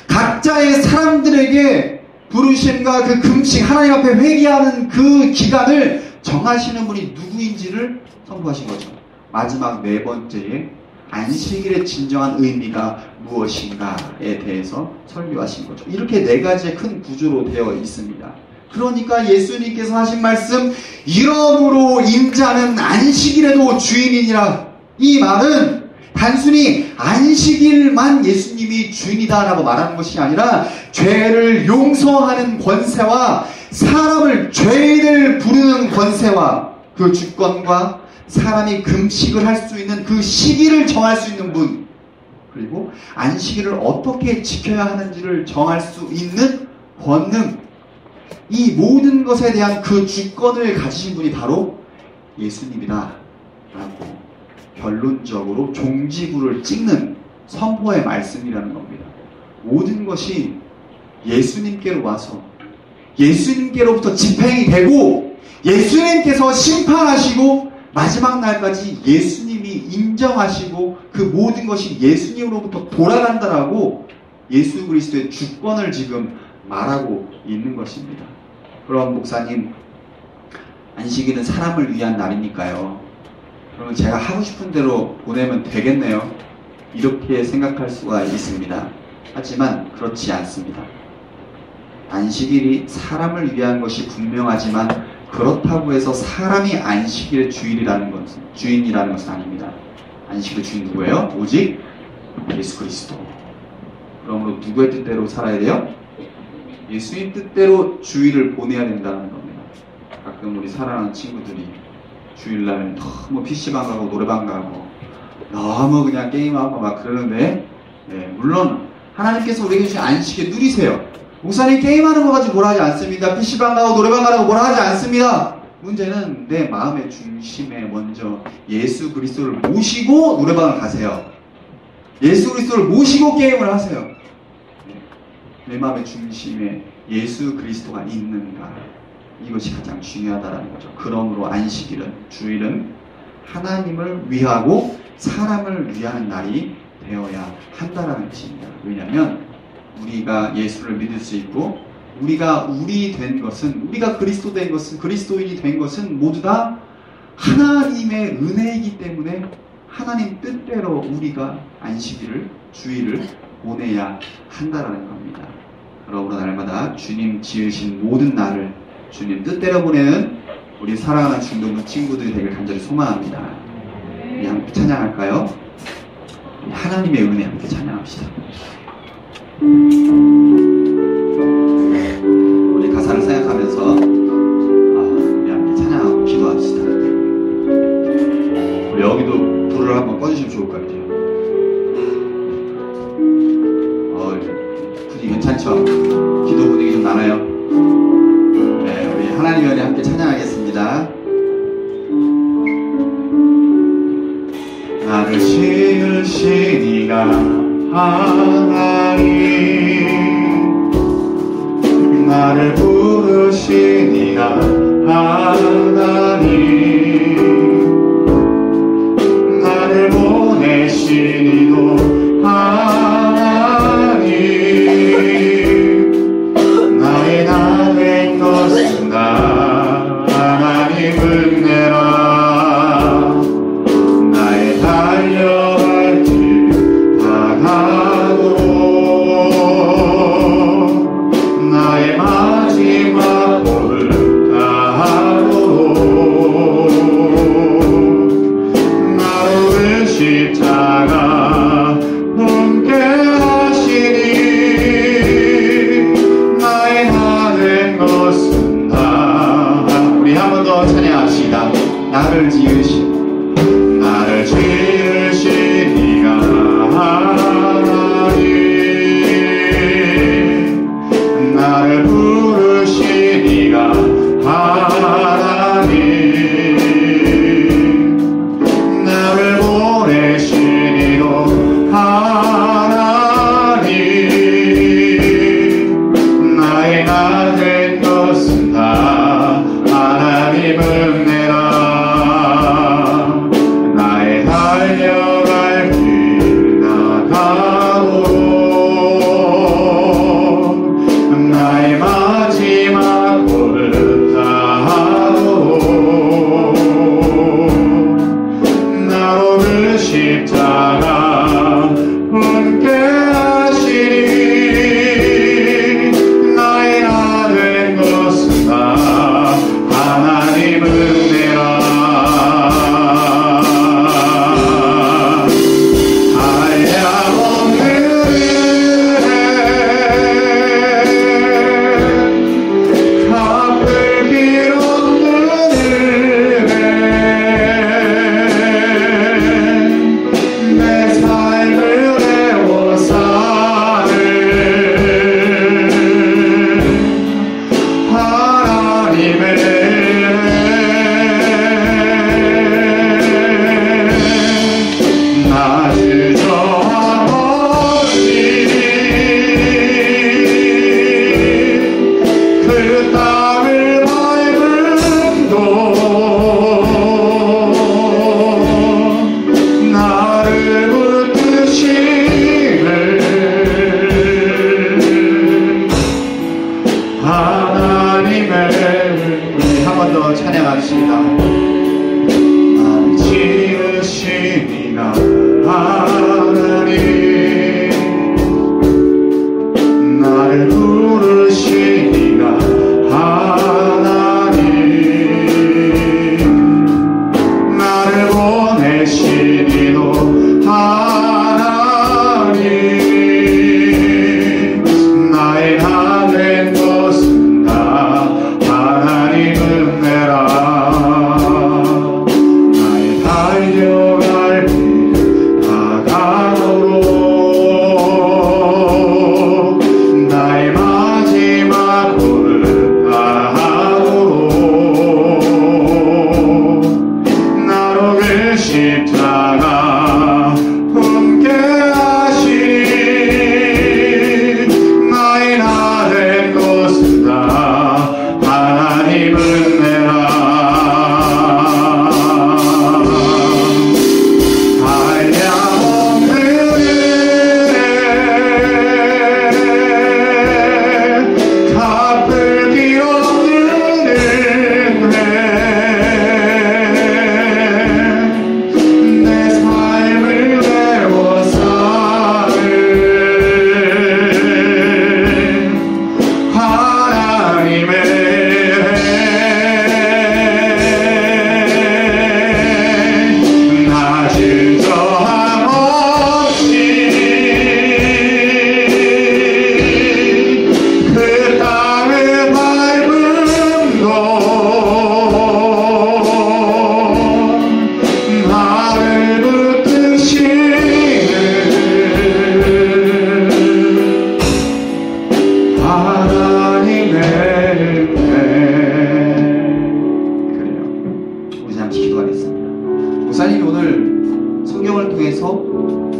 각자의 사람들에게 부르심과 그 금식, 하나님 앞에 회개하는 그 기간을 정하시는 분이 누구인지를 선포하신 거죠. 마지막 네 번째에 안식일의 진정한 의미가 무엇인가에 대해서 설교하신 거죠. 이렇게 네 가지의 큰 구조로 되어 있습니다. 그러니까 예수님께서 하신 말씀, 이러므로 인자는 안식일에도 주인이니라. 이 말은 단순히 안식일만 예수님이 주인이다라고 말하는 것이 아니라 죄를 용서하는 권세와 사람을 죄인을 부르는 권세와 그 주권과 사람이 금식을 할 수 있는 그 시기를 정할 수 있는 분, 그리고 안식일을 어떻게 지켜야 하는지를 정할 수 있는 권능, 이 모든 것에 대한 그 주권을 가지신 분이 바로 예수님이다 라고 결론적으로 종지부를 찍는 선포의 말씀이라는 겁니다. 모든 것이 예수님께로 와서 예수님께로부터 집행이 되고 예수님께서 심판하시고 마지막 날까지 예수님이 인정하시고 그 모든 것이 예수님으로부터 돌아간다라고 예수 그리스도의 주권을 지금 말하고 있는 것입니다. 그럼 목사님, 안식일은 사람을 위한 날이니까요. 그러면 제가 하고 싶은 대로 보내면 되겠네요. 이렇게 생각할 수가 있습니다. 하지만 그렇지 않습니다. 안식일이 사람을 위한 것이 분명하지만 그렇다고 해서 사람이 안식일의 주인이라는 것은 아닙니다. 안식일의 주인 누구예요? 오직 예수 그리스도. 그러므로 누구의 뜻대로 살아야 돼요? 예수님 뜻대로 주일을 보내야 된다는 겁니다. 가끔 우리 사랑하는 친구들이 주일날 너무 PC방 가고 노래방 가고 너무 그냥 게임하고 막 그러는데, 네, 물론 하나님께서 우리에게 주신 안식에 누리세요. 목사님 게임하는 거 가지고 뭐라 하지 않습니다. PC방 가고 노래방 가고 뭐라 하지 않습니다. 문제는 내 마음의 중심에 먼저 예수 그리스도를 모시고 노래방을 가세요. 예수 그리스도를 모시고 게임을 하세요. 내 마음의 중심에 예수 그리스도가 있는가, 이것이 가장 중요하다는 거죠. 그러므로 안식일은, 주일은 하나님을 위하고 사람을 위하는 날이 되어야 한다는 뜻입니다. 왜냐하면 우리가 예수를 믿을 수 있고 우리가 된 것은, 우리가 그리스도 된 것은, 그리스도인이 된 것은 모두 다 하나님의 은혜이기 때문에 하나님 뜻대로 우리가 안식일을, 주일을 보내야 한다는 겁니다. 그러므로 날마다 주님 지으신 모든 날을 주님 뜻대로 보내는 우리 사랑하는 중동부 친구들이 되길 간절히 소망합니다. 우리 함께 찬양할까요? 하나님의 은혜 함께 찬양합시다. 우리 가사를 생각하면서 우리 함께 찬양하고 기도합시다. 우리 여기도 불을 한번 꺼주시면 좋을 것 같아요. 분위기 괜찮죠? 기도 분위기 좀 나나요? 네, 우리 하나님의 은혜 함께 찬양하겠습니다. 나를 지으신 이가 하나님, 나를 부르신 이가 하나님, 나를 보내신 이도 하나님, 나의 마지막 볼을 다하고 나로 그 십자가 함께 하시니 나의 나 된 것은 다 하나님 은혜라.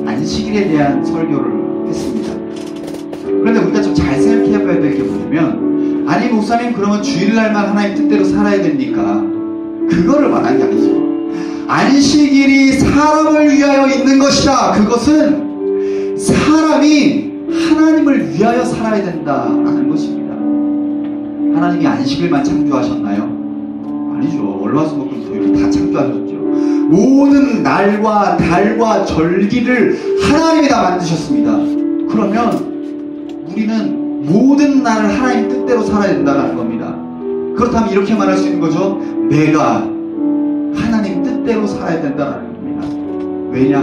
안식일에 대한 설교를 했습니다. 그런데 우리가 좀 잘 생각해봐야 될 게 뭐냐면, 아니 목사님 그러면 주일날만 하나님 뜻대로 살아야 됩니까? 그거를 말한 게 아니죠. 안식일이 사람을 위하여 있는 것이다. 그것은 사람이 하나님을 위하여 살아야 된다라는 것입니다. 하나님이 안식일만 창조하셨나요? 아니죠. 월화수목금토일 다 창조하셨죠. 모든 날과 달과 절기를 하나님이 다 만드셨습니다. 그러면 우리는 모든 날을 하나님 뜻대로 살아야 된다는 겁니다. 그렇다면 이렇게 말할 수 있는 거죠. 내가 하나님 뜻대로 살아야 된다는 겁니다. 왜냐?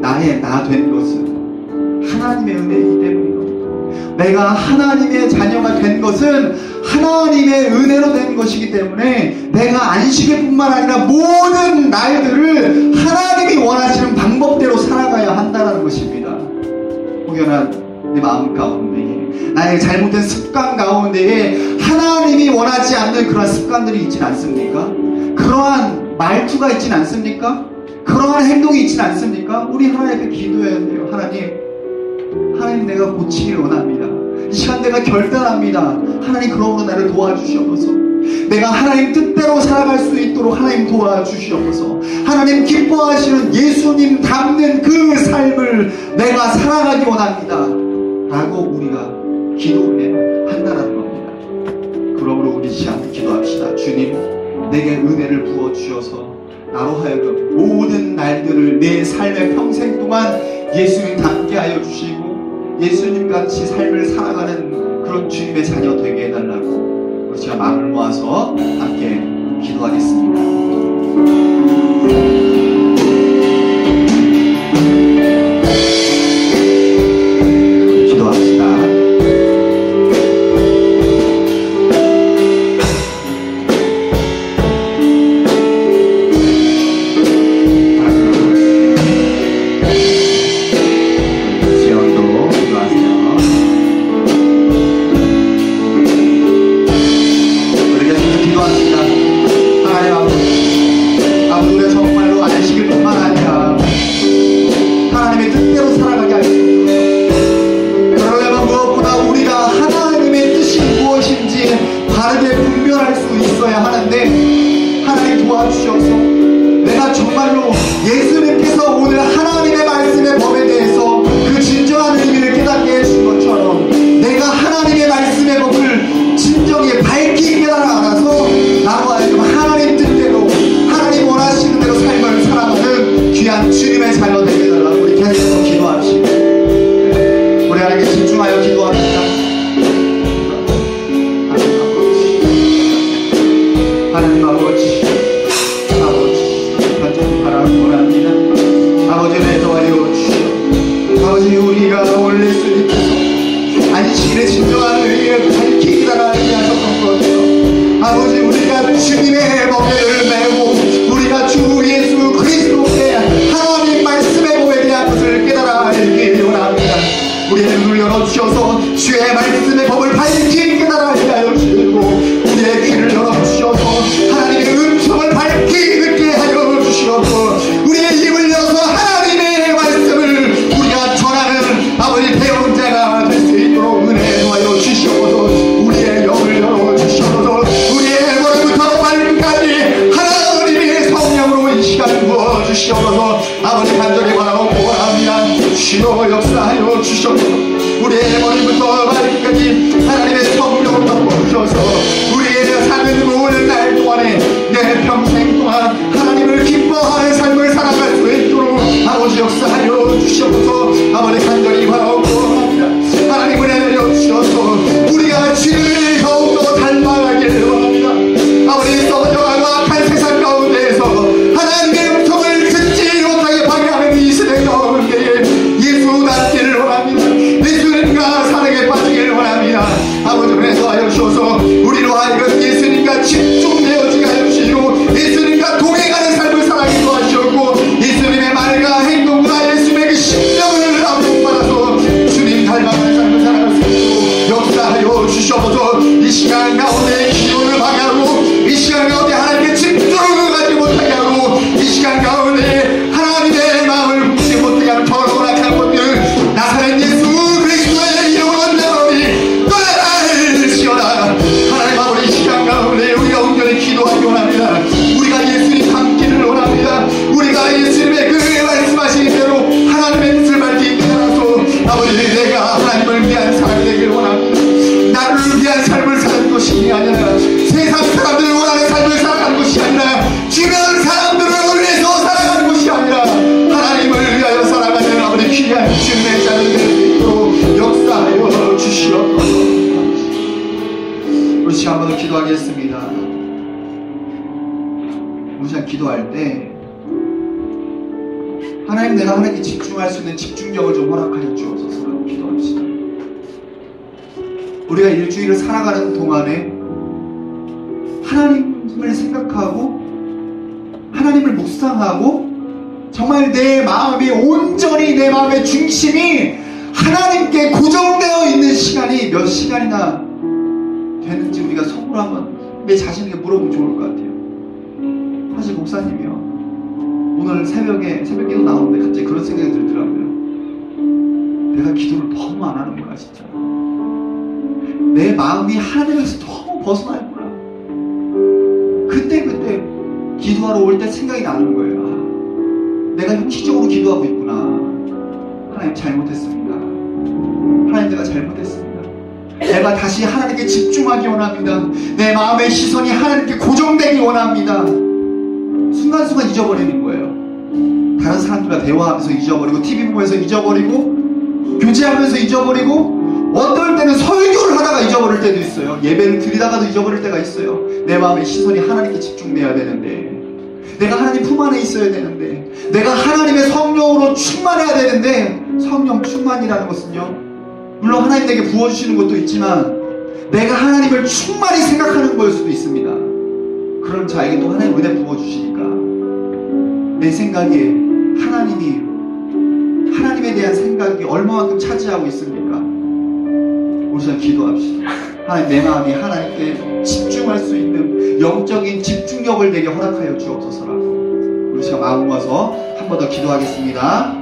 나의 나 된 것은 하나님의 은혜이기 때문입니다. 내가 하나님의 자녀가 된 것은 하나님의 은혜로 된 것이기 때문에 내가 안식일 뿐만 아니라 모든 날들을 하나님이 원하시는 방법대로 살아가야 한다는 것입니다. 혹여나 내 마음 가운데에 나의 잘못된 습관 가운데에 하나님이 원하지 않는 그러한 습관들이 있진 않습니까? 그러한 말투가 있진 않습니까? 그러한 행동이 있진 않습니까? 우리 하나님 앞에 기도해야 돼요. 하나님 내가 고치기를 원합니다. 이 시간 내가 결단합니다. 하나님 그러므로 나를 도와주시옵소서. 내가 하나님 뜻대로 살아갈 수 있도록 하나님 도와주시옵소서. 하나님 기뻐하시는 예수님 닮는 그 삶을 내가 살아가기 원합니다 라고 우리가 기도해야 한다는 겁니다. 그러므로 우리 시간 기도합시다. 주님, 내게 은혜를 부어주셔서 나로 하여금 모든 날들을 내 삶의 평생 동안 예수님 닮게 하여 주시고 예수님같이 삶을 살아가는 그런 주님의 자녀 되게 해달라고 우리 제가 마음을 모아서 함께 기도하겠습니다. 기도하겠습니다. 우리가 기도할 때 하나님, 내가 하나님께 집중할 수 있는 집중력을 좀 허락하여 주옵소서. 기도합시다. 우리가 일주일을 살아가는 동안에 하나님을 생각하고 하나님을 묵상하고 정말 내 마음이 온전히, 내 마음의 중심이 하나님께 고정되어 있는 시간이 몇 시간이나 되는지 우리가 속으로 한번 내 자신에게 물어보면 좋을 것 같아요. 사실 목사님이요, 오늘 새벽기도 나오는데 갑자기 그런 생각이 들더라고요. 내가 기도를 너무 안 하는구나, 진짜. 내 마음이 하나님에서 너무 벗어나 있구나. 기도하러 올 때 생각이 나는 거예요. 내가 형식적으로 기도하고 있구나. 하나님 잘못했습니다. 하나님 내가 잘못했습니다. 내가 다시 하나님께 집중하기 원합니다. 내 마음의 시선이 하나님께 고정되기 원합니다. 순간순간 잊어버리는 거예요. 다른 사람들과 대화하면서 잊어버리고, TV 보면서 잊어버리고, 교제하면서 잊어버리고, 어떨 때는 설교를 하다가 잊어버릴 때도 있어요. 예배를 드리다가도 잊어버릴 때가 있어요. 내 마음의 시선이 하나님께 집중돼야 되는데, 내가 하나님 품 안에 있어야 되는데, 내가 하나님의 성령으로 충만해야 되는데, 성령 충만이라는 것은요, 물론 하나님 내게 부어주시는 것도 있지만 내가 하나님을 충만히 생각하는 걸 수도 있습니다. 그런 자에게 또 하나님 은혜 부어주시니까 내 생각에 하나님에 대한 생각이 얼마만큼 차지하고 있습니까? 우리 시간 기도합시다. 하나님, 내 마음이 하나님께 집중할 수 있는 영적인 집중력을 내게 허락하여 주옵소서라고 우리 시간 마음 모아서 한 번 더 기도하겠습니다.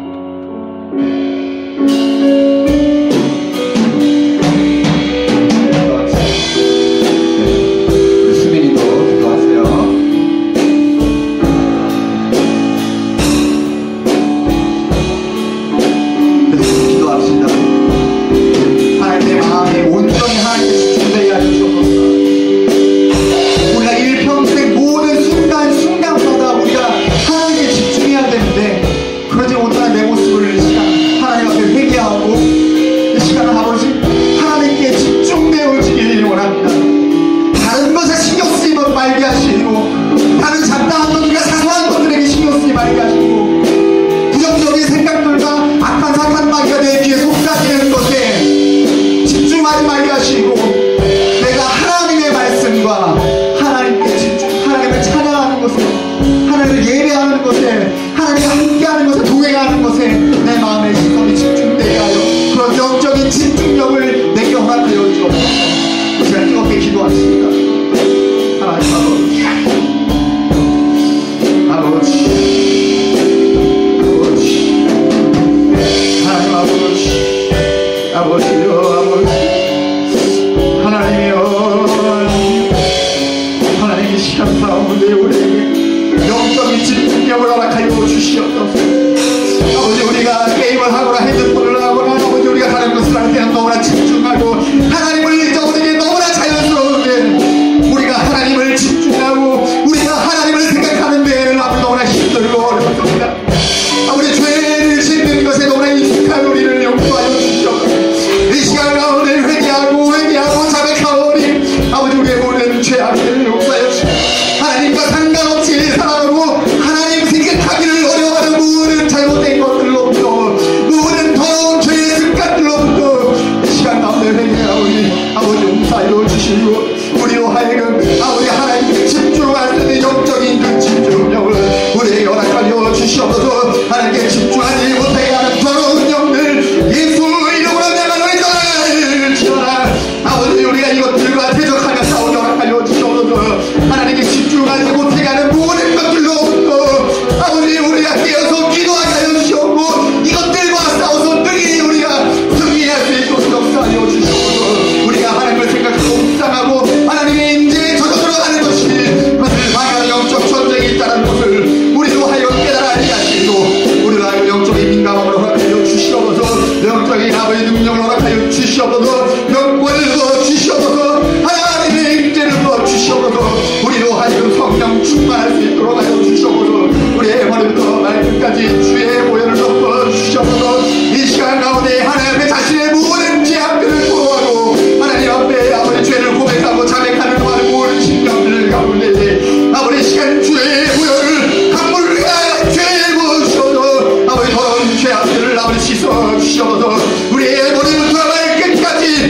죄악들을 아버지 씻어 주셔서 우리의 머리부터 발끝까지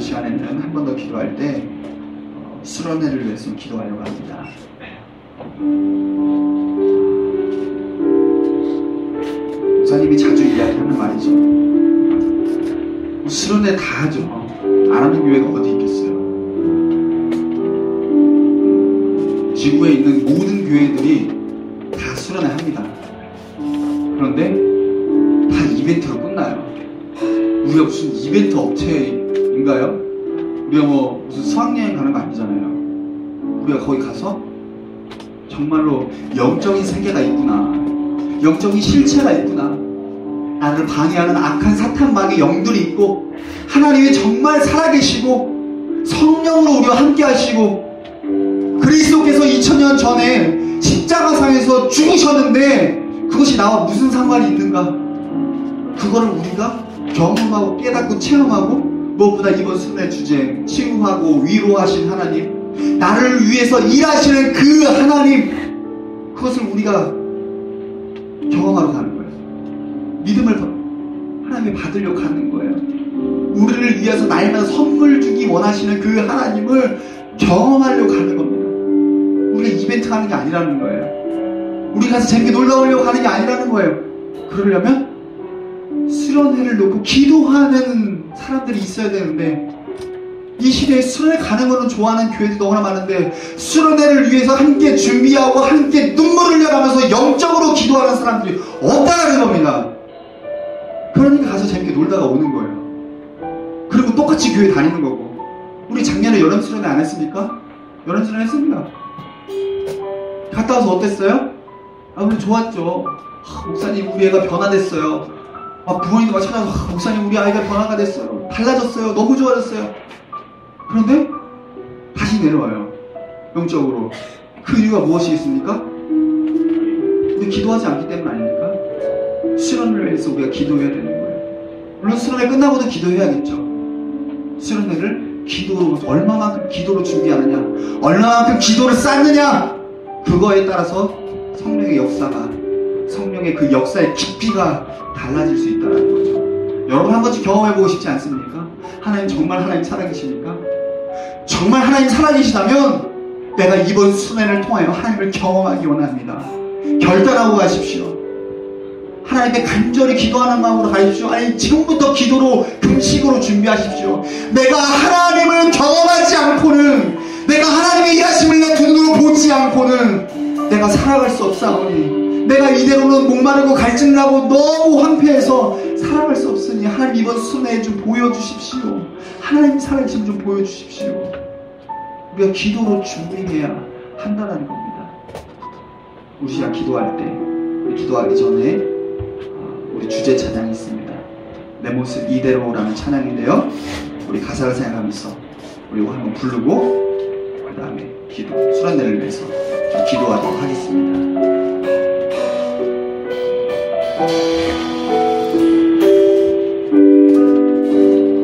시간에는 한 번 더 기도할 때 수련회를 위해서 기도하려고 합니다. 목사님이 자주 이야기하는 말이죠. 수련회 다 하죠. 안 하는 교회가 어디 있겠어요. 지구에 있는 모든 교회들이 다 수련회 합니다. 그런데 다 이벤트로 끝나요. 우리가 무슨 이벤트 업체인가요? 우리가 뭐 무슨 수학여행 가는 거 아니잖아요. 우리가 거기 가서 정말로 영적인 세계가 있구나, 영적인 실체가 있구나, 나를 방해하는 악한 사탄마귀의 영들이 있고 하나님이 정말 살아계시고 성령으로 우리와 함께 하시고 그리스도께서 2000년 전에 십자가상에서 죽으셨는데 그것이 나와 무슨 상관이 있는가? 그거를 우리가 경험하고 깨닫고 체험하고, 무엇보다 이번 수련회 주제 치유하고 위로하신 하나님, 나를 위해서 일하시는 그 하나님, 그것을 우리가 경험하러 가는 거예요. 믿음을 하나님이 받으려고 가는 거예요. 우리를 위해서 날마다 선물 주기 원하시는 그 하나님을 경험하려고 가는 겁니다. 우리가 이벤트 하는 게 아니라는 거예요. 우리 가서 재밌게 놀다 오려고 하는 게 아니라는 거예요. 그러려면 수련회를 놓고 기도하는 사람들이 있어야 되는데, 이 시대에 수련회 가는 거는 좋아하는 교회들이 너무나 많은데 수련회를 위해서 함께 준비하고 함께 눈물을 흘려가면서 영적으로 기도하는 사람들이 없다는 겁니다. 그러니까 가서 재밌게 놀다가 오는 거예요. 그리고 똑같이 교회 다니는 거고. 우리 작년에 여름 수련회 안 했습니까? 여름 수련회 했습니다. 갔다 와서 어땠어요? 우리 좋았죠. 목사님 우리 애가 변화됐어요. 부모님도 막 찾아서 목사님 우리 아이가 변화가 됐어요. 달라졌어요. 너무 좋아졌어요. 그런데 다시 내려와요. 영적으로. 그 이유가 무엇이겠습니까? 우리 기도하지 않기 때문 아닙니까? 수련회를 위해서 우리가 기도해야 되는 거예요. 물론 수련회 끝나고도 기도해야겠죠. 수련회를 기도로, 얼마만큼 기도로 준비하느냐, 얼마만큼 기도를 쌓느냐, 그거에 따라서 성령의 역사가, 성령의 그 역사의 깊이가 달라질 수 있다는 거죠. 여러분 한 번쯤 경험해보고 싶지 않습니까? 하나님 정말 하나님 살아계십니까? 정말 하나님 살아계시다면 내가 이번 수련회를 통하여 하나님을 경험하기 원합니다. 결단하고 가십시오. 하나님께 간절히 기도하는 마음으로 가십시오. 아니 지금부터 기도로 금식으로 준비하십시오. 내가 하나님을 경험하지 않고는, 내가 하나님의 일하심을 내 두 눈으로 보지 않고는 내가 살아갈 수 없사오니, 내가 이대로는 목마르고 갈증나고 너무 황폐해서 살아갈 수 없으니 하나님 이번 수련회에 좀 보여주십시오. 하나님 살아계심 좀 보여주십시오. 우리가 기도로 준비해야 한다는 겁니다. 우리가 기도할 때, 우리 기도하기 전에 우리 주제 찬양이 있습니다. 내 모습 이대로라는 찬양인데요, 우리 가사를 생각하면서 우리 이거 한번 부르고 그 다음에 기도, 수련회를 위해서 좀 기도하도록 하겠습니다.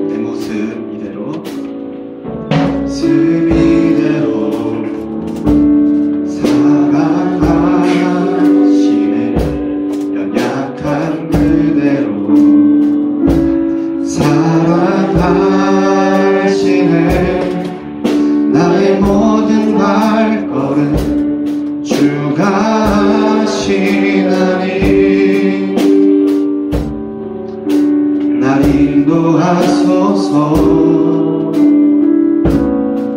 내 모습 이대로, 모습 이대로 사랑하시네. 연약한 그대로 사랑하시네. 나의 모든 발걸음 주가 하시나니 날 인도하소서.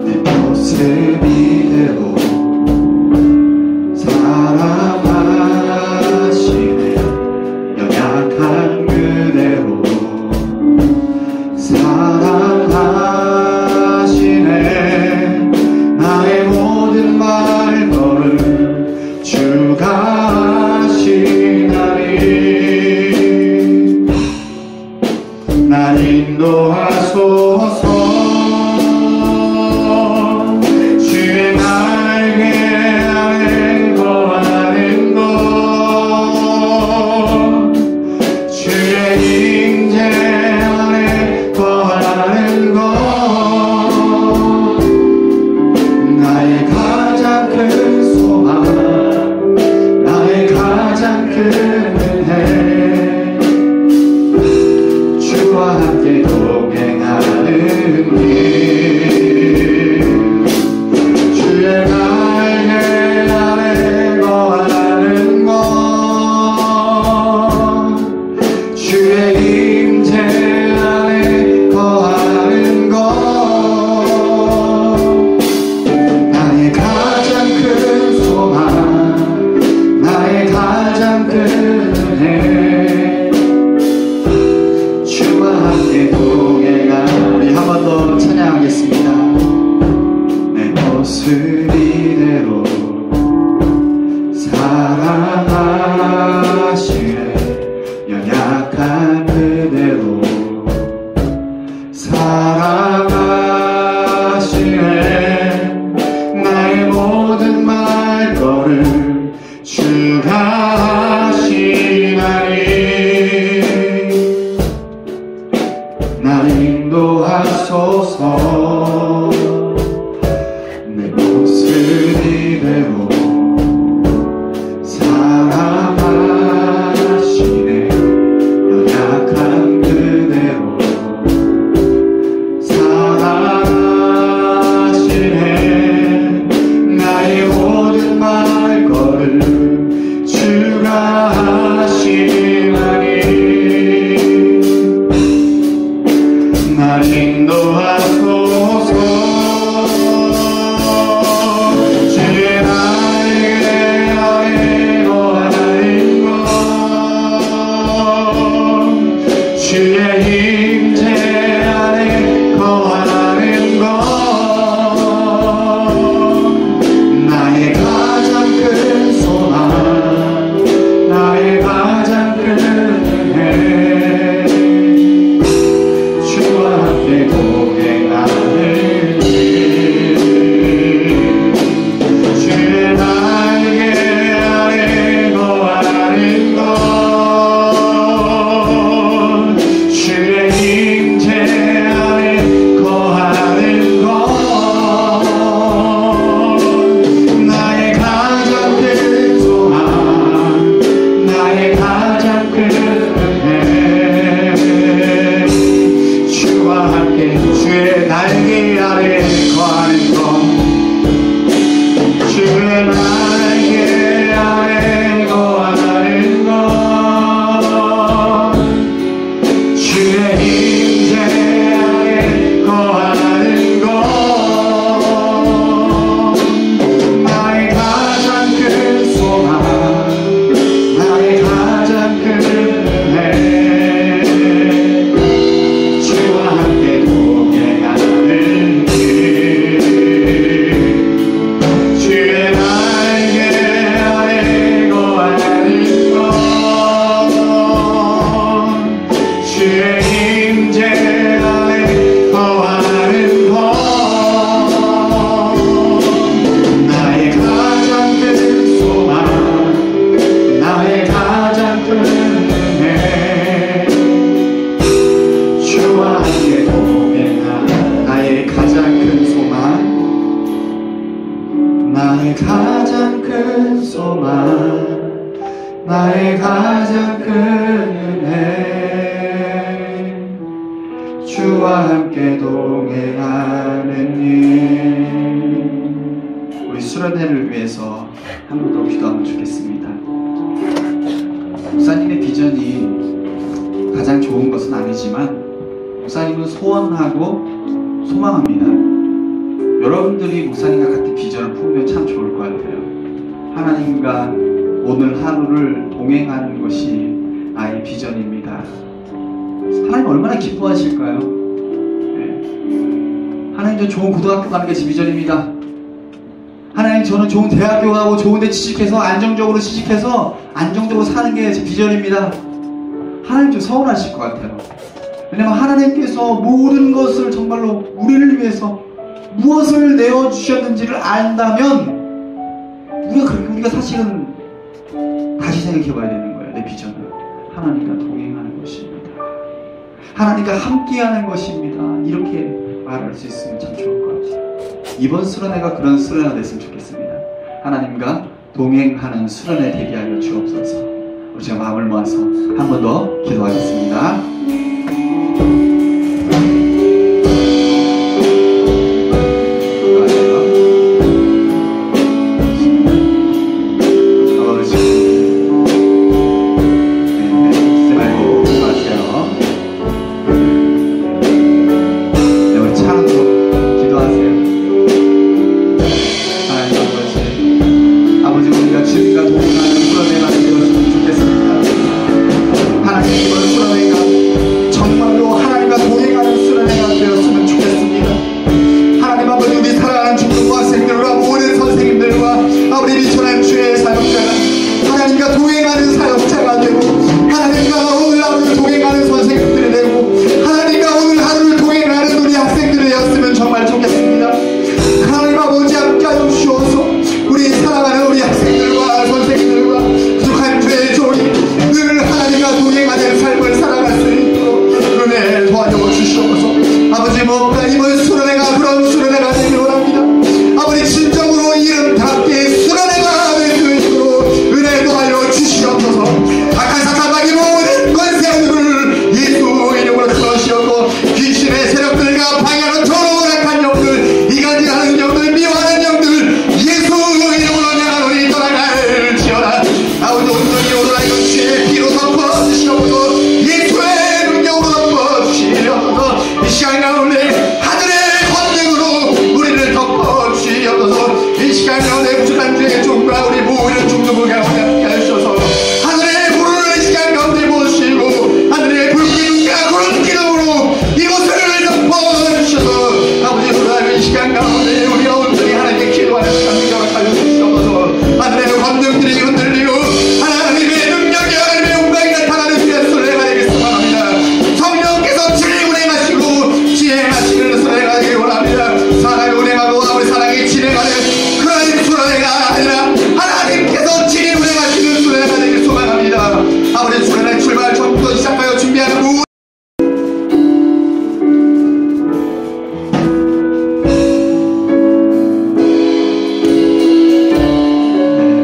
내 모습 이대로 사랑하시네. 연약한 그대로 사랑하시네. 나의 모든 발걸음 주가 하시나니 날 인도하소서. 주의 날개 아래 거하는 것, 주의 임재 안에 거하는 것, 나의 가장 큰 소망, 나의 가장 큰 은혜, 주와 함께 동행하는 살아가시네. 나의 모든 말걸음 주가 하시나니. 날 인도하소서. 내 몫을 이대로 사랑하시네. 연약한 그대로 사랑하시네. 나의 모든 말걸음 주가 하시나니. 날 인도하소서. 주의 나에게 알고 하나님 것, 주의 임재 안에 거하는 것, 나의 가장 큰 소망, 나의 가장 큰 은혜, 주와 함께 동행하는 길. 주의 나에게 알고 하는 것, 주의 임재 안에 거하는 것, 나의 가장 큰 소망, 나의 가장 큰 은혜, 주와 함께 주의 날개 아래 거하는 것, 주의 날개 아래 거하는 것, 주의 임재 안에 거하는 것, 나의 가장 큰 소망, 나의 가장 큰 은혜, 주와 함께 동행하는 길. 주의 날개 아래 거하는 것, 주의 임재 안에 거하는 것, 나의 가장 큰 소망, 나의 가장 큰 은혜, 주와 함께 동행하는 나의 가장 큰 소망, 나의 가장 큰 소망, 나의 가장 큰 은혜, 주와 함께 동행하는 일. 우리 수련회를 위해서 한 번 더 기도하면 좋겠습니다. 목사님의 비전이 가장 좋은 것은 아니지만 목사님은 소원하고 소망합니다. 여러분들이 목사님과 같은 비전을 품으면 참 좋을 것 같아요. 하나님과 오늘 하루를 동행하는 것이 나의 비전입니다. 하나님 얼마나 기뻐하실까요? 네. 하나님, 저 좋은 고등학교 가는 게 제 비전입니다. 하나님, 저는 좋은 대학교 가고 좋은 데 취직해서 안정적으로 취직해서 안정적으로 사는 게 제 비전입니다. 하나님 좀 서운하실 것 같아요. 왜냐면 하나님께서 모든 것을 정말로 우리를 위해서 무엇을 내어주셨는지를 안다면 우리가 사실은 다시 생각해 봐야 되는 거예요. 내 비전은 하나님과 동행하는 것입니다. 하나님과 함께하는 것입니다. 이렇게 말할 수 있으면 참 좋을 것 같아요. 이번 수련회가 그런 수련회가 됐으면 좋겠습니다. 하나님과 동행하는 수련회 되게 하여 주옵소서. 우리 제가 마음을 모아서 한 번 더 기도하겠습니다. 주님과 동행하는 수련회가 되었으면 좋겠습니다. 하나님, 이번 수련회가 하나님을 수련회가 그런 수련회가 되길 원합니다. 아버지 진정으로 이름답게 수련회가 될 수 있도록 은혜도 하여 주시옵소서. 악한 사탄마귀 모든 권세들을 예수 이름으로 끊으시옵고 귀신의 세력들과 방해하는 더러운 악한 영들 이간질하는 영들 미워하는 영들 예수 이름으로 명하노니 떠나갈지어다. 아버지 온전히 오로라 이것이 피로 덮어주시옵소서. 예수의 능력으로 덮어주시옵소서. 이 시간 가운데 하늘의 권능으로 우리를 덮어주시옵소서. 이 시간 가운데 부족한 주의 종과 우리 모든 중도부 가운데 함께 하셔서 하늘의 불을 이 시간 가운데 모시고 하늘의 불기둥과 구름 기둥으로 이곳을 덮어주셔서 아버지 하나님 이 시간 가운데 우리가 온전히 하나님께 기도하는 시간 능력을 살려주시옵소서. 하늘의 권능들이 흔들리고 하나님의 능력이 하나님의 영광이 나타나는 주의 수레가 되길 소망합니다. 성령께서 주의 운행하시고 지혜하시는 수레가 되길 원합니다. 사랑을 운행하고 아버지 사랑이 진행하는 그런 수레가 아니라 하나님께서 진히 운행하시는 수레가 되길 소망합니다. 아버지 수레의 출발 전부터 시작하여 준비하는 모든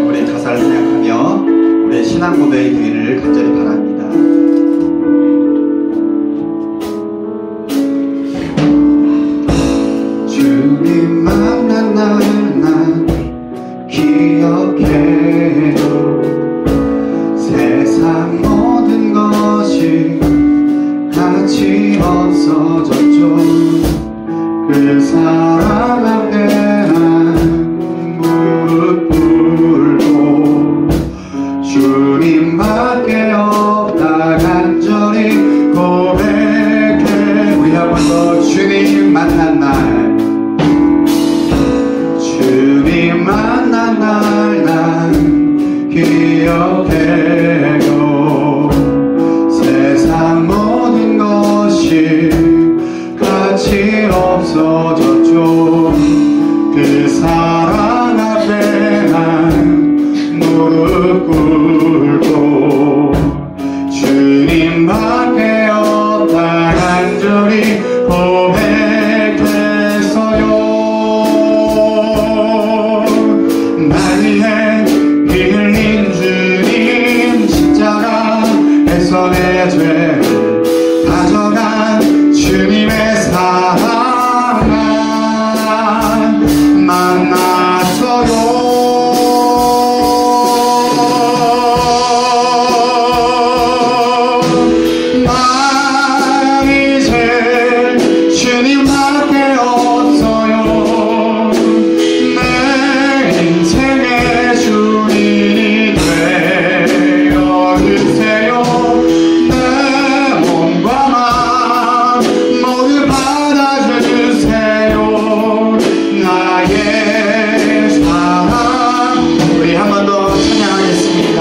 우리 가사를 생각하며 우리의 신앙 고백이 되기를 간절히 바랍니다. 주님 만난 날 난 기억해요. 세상 모든 것이 같이 없어졌죠. 그 사랑 앞에 난 무릎 꿇고 주님밖에 없다 간절히 고백해. 우리 한 번 더 주님 만난 날 주님 만난 날 난 기억해요. 세상 모든 것이 같이 없어졌죠. 그 사랑 앞에 난 무릎 꿇고 주님밖에 없다 간절히 고백했어요. 날 위해 피 흘린 주님 십자가에서 내 죄 가져간 주님의 사랑 난 만났어요. 난 이제 주님밖에 없어요. 내 인생의 주인이 되어주세요. 내 몸과 마음 모두 받아주세요. 나의 사랑. 우리 한 번 더 찬양하겠습니다.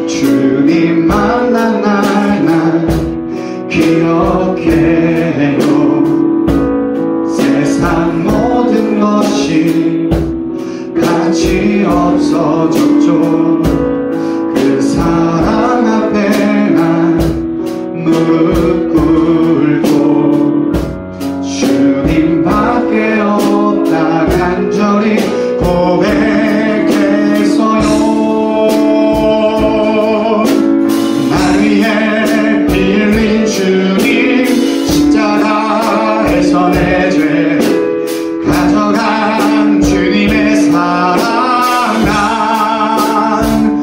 주님 만난 날 난 기억해요. 세상 모든 것이 같이 없어졌죠. 그 사랑 앞에 난 무릎 꿇고 주님밖에 없다 간절히 고백했어요. 날 위해 피 흘린 주님 십자가에서 내 죄 가져간 주님의 사랑 난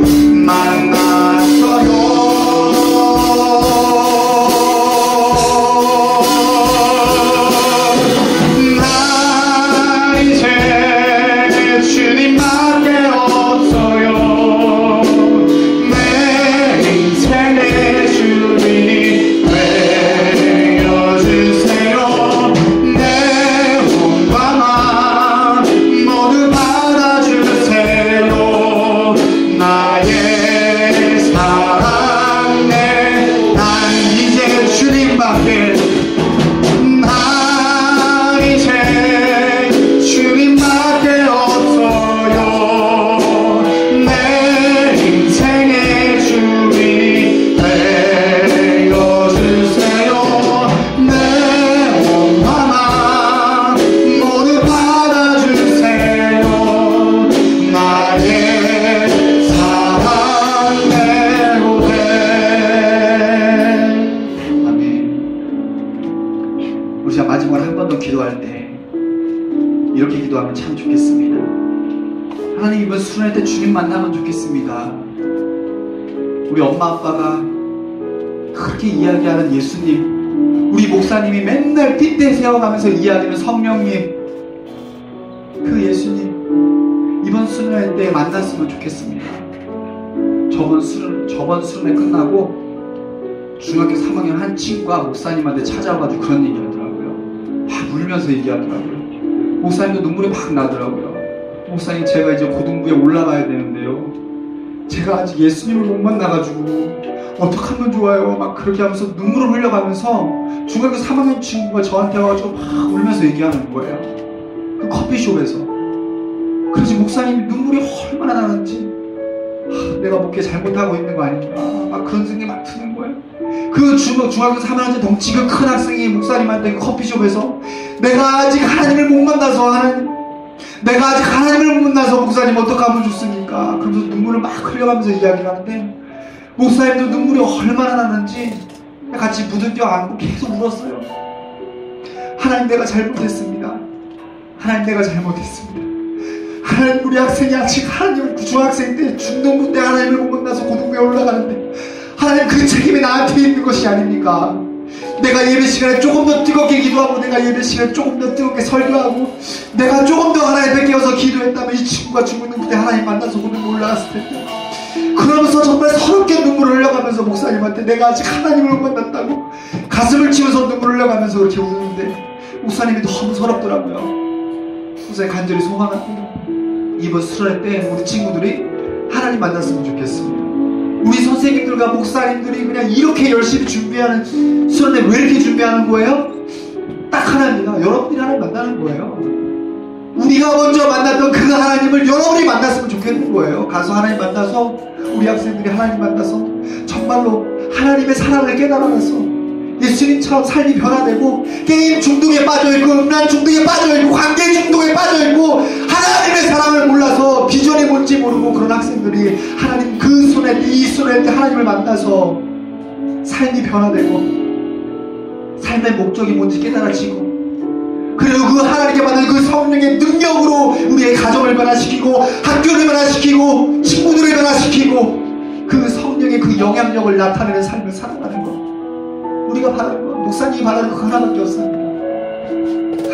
우리가 마지막으로 한 번 더 기도할 때 이렇게 기도하면 참 좋겠습니다. 하나님, 이번 수련회 때 주님 만나면 좋겠습니다. 우리 엄마 아빠가 그렇게 이야기하는 예수님, 우리 목사님이 맨날 핏대 세워가면서 이야기하는 성령님, 그 예수님 이번 수련회 때 만났으면 좋겠습니다. 저번 수련회 끝나고 중학교 3학년 한 친구가 목사님한테 찾아와가지고 그런 얘기 하더라고요. 막 울면서 얘기하더라고요. 목사님도 눈물이 막 나더라고요. 목사님, 제가 이제 고등부에 올라가야 되는데요, 제가 아직 예수님을 못 만나가지고 어떡하면 좋아요, 막 그렇게 하면서 눈물을 흘려가면서 중학교 3학년 친구가 저한테 와가지고 막 울면서 얘기하는 거예요. 그 커피숍에서. 그래서 목사님이 눈물이 얼마나 나는지, 내가 목회 잘못하고 있는 거 아닌가, 막 그런 생각이 막 드는 거예요. 그 중학교 3학년 덩치가 큰 학생이 목사님한테 그 커피숍에서 내가 아직 하나님을 못 만나서 내가 아직 하나님을 못 만나서 목사님 어떡하면 좋습니까? 그러면서 눈물을 막 흘려가면서 이야기를 하는데, 목사님도 눈물이 얼마나 나는지 같이 부들겨 안고 계속 울었어요. 하나님, 내가 잘못했습니다. 하나님, 내가 잘못했습니다. 하나님, 우리 학생이 아직 하나님을 중학생 때 중등부 때 하나님을 못 만나서 고등부에 올라가는데, 하나님, 그 책임이 나한테 있는 것이 아닙니까? 내가 예배 시간에 조금 더 뜨겁게 기도하고, 내가 예배 시간에 조금 더 뜨겁게 설교하고, 내가 조금 더 하나님 뵙게어서 기도했다면 이 친구가 중등부 때 하나님 만나서 고등부 올라갔을 텐데. 그러면서 정말 서럽게 눈물을 흘려가면서 목사님한테 내가 아직 하나님을 못 만났다고 가슴을 치면서 눈물을 흘려가면서 그렇게 우는데, 목사님이 너무 서럽더라고요. 목사님, 간절히 소망합니다. 이번 수련회 때 우리 친구들이 하나님 만났으면 좋겠습니다. 우리 선생님들과 목사님들이 그냥 이렇게 열심히 준비하는 수련회 왜 이렇게 준비하는 거예요? 딱 하나입니다. 여러분들이 하나님 만나는 거예요. 우리가 먼저 만났던 그 하나님을 여러분이 만났으면 좋겠는 거예요. 가서 하나님 만나서, 우리 학생들이 하나님 만나서 정말로 하나님의 사랑을 깨달아서 예수님처럼 삶이 변화되고, 게임 중독에 빠져있고, 음란 중독에 빠져있고, 관계 중독에 빠져있고, 하나님의 사랑을 몰라서 비전이 뭔지 모르고 그런 학생들이 하나님 그 손에 이 손에 하나님을 만나서 삶이 변화되고 삶의 목적이 뭔지 깨달아지고, 그리고 그 하나님께 받은 그 성령의 능력으로 우리의 가정을 변화시키고, 학교를 변화시키고, 친구들을 변화시키고, 그 성령의 그 영향력을 나타내는 삶을 살아가는 것, 우리가 바라는 것, 목사님이 바라는 것 하나밖에 없습니다.